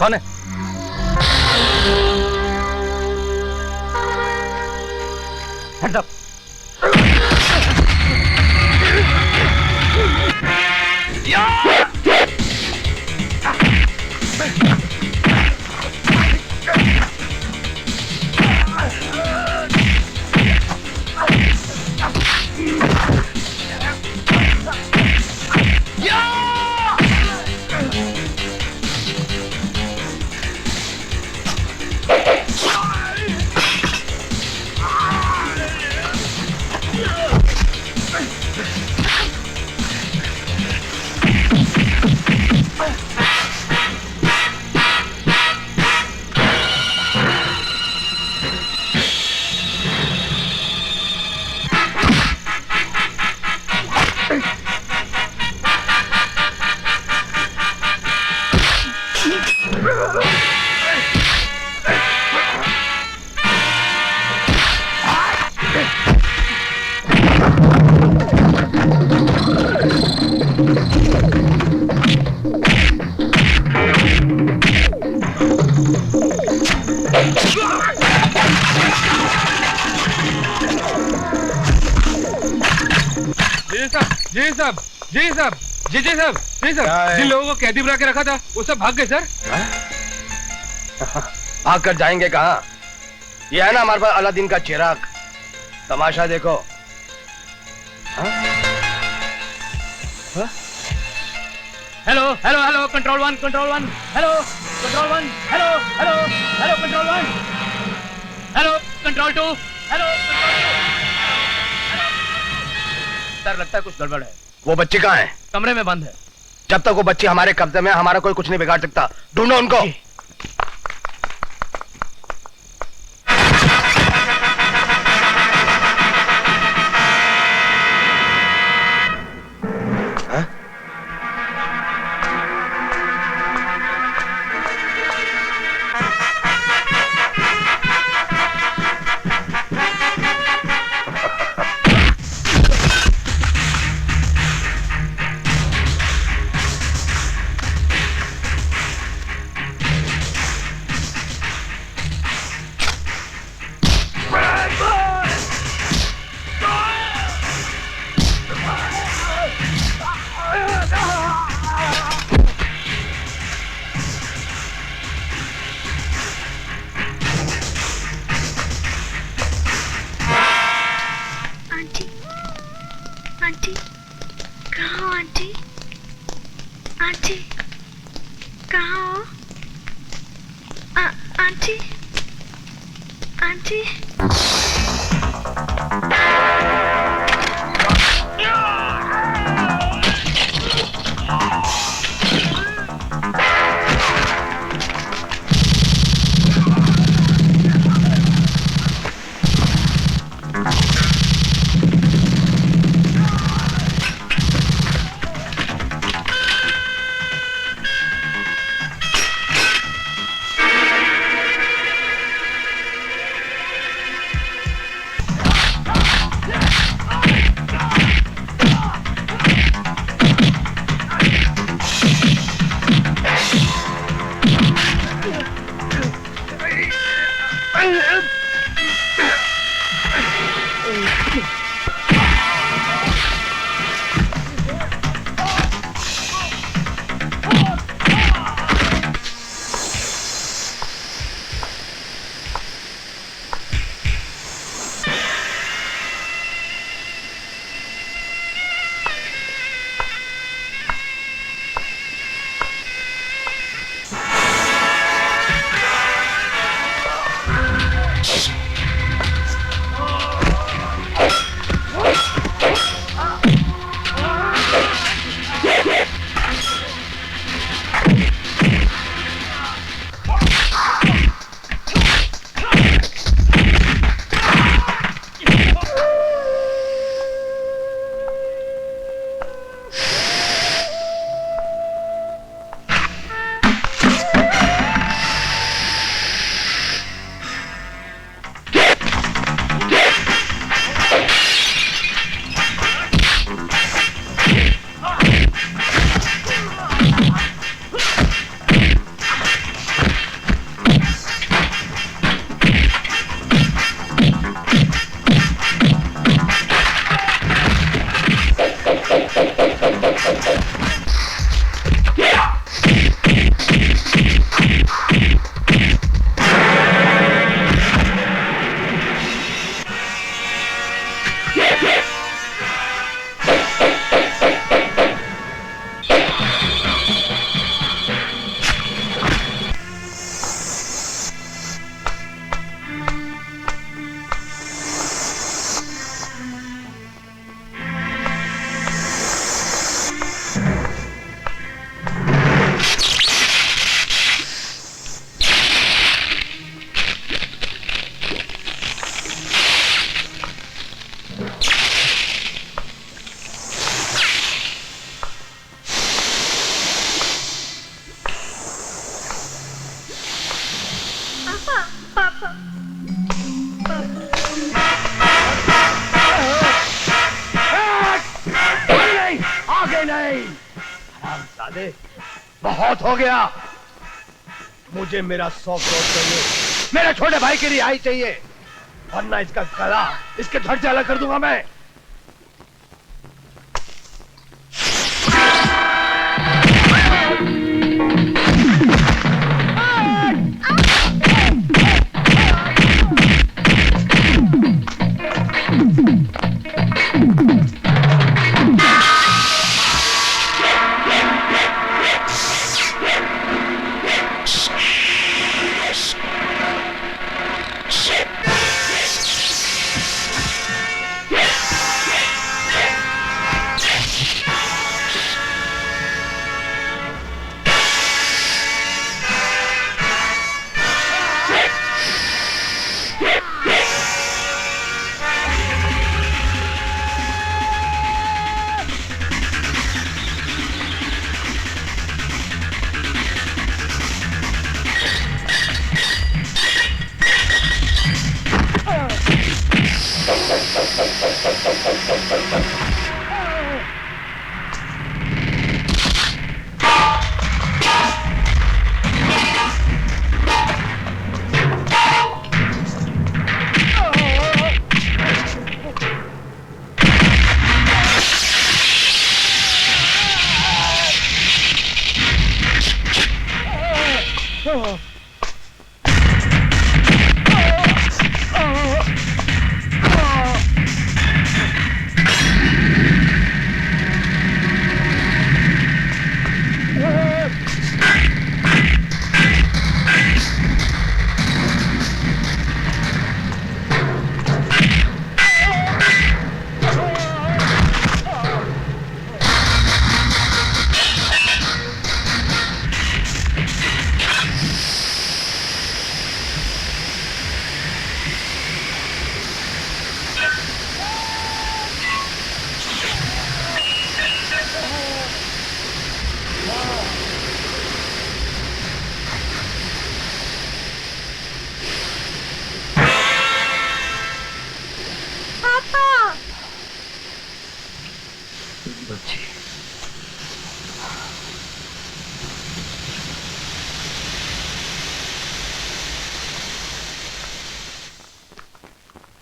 कौन है? Hands up. जी साहब, जी साहब, जिन लोगों को कैदी बना के रखा था वो सब भाग गए सर। भाग कर जाएंगे कहाँ? ये है ना हमारे पास अलादीन का चिराग, तमाशा देखो। Hello hello hello control one hello control one hello control one hello control two hello sir, लगता है कुछ गड़बड़ है। वो बच्चे कहाँ हैं? कमरे में बंद है। जब तक वो बच्चे हमारे कब्जे में, हमारा कोई कुछ नहीं बिगाड़ सकता। ढूंढो उनको। दे, बहुत हो गया। मुझे मेरा 100 करोड़ चाहिए, मेरे छोटे भाई की रिहाई चाहिए, वरना इसका गला इसके धड़ से अलग कर दूंगा मैं।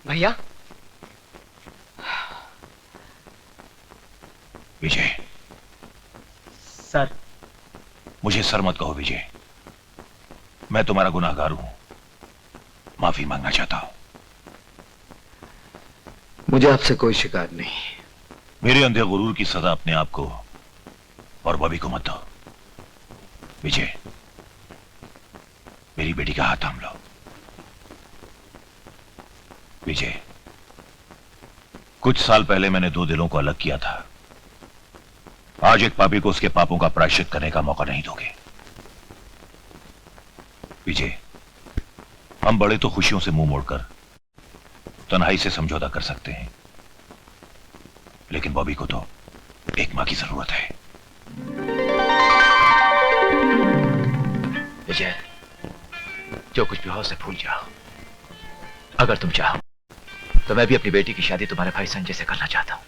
भैया। विजय। सर। मुझे सर मत कहो विजय, मैं तुम्हारा गुनाहगार हूं, माफी मांगना चाहता हूं। मुझे आपसे कोई शिकायत नहीं। मेरे अंधे गुरूर की सजा अपने आप को और बॉबी को मत दो। विजय, मेरी बेटी का हाथ थाम लो। विजय, कुछ साल पहले मैंने दो दिलों को अलग किया था। आज एक पापी को उसके पापों का प्रायश्चित करने का मौका नहीं दोगे। विजय, हम बड़े तो खुशियों से मुंह मोड़कर तन्हाई से समझौता कर सकते हैं, लेकिन बॉबी को तो एक मां की जरूरत है। विजय, जो कुछ भी हो उसे भूल जाओ। अगर तुम चाहो तो मैं भी अपनी बेटी की शादी तुम्हारे भाई संजय से करना चाहता हूं।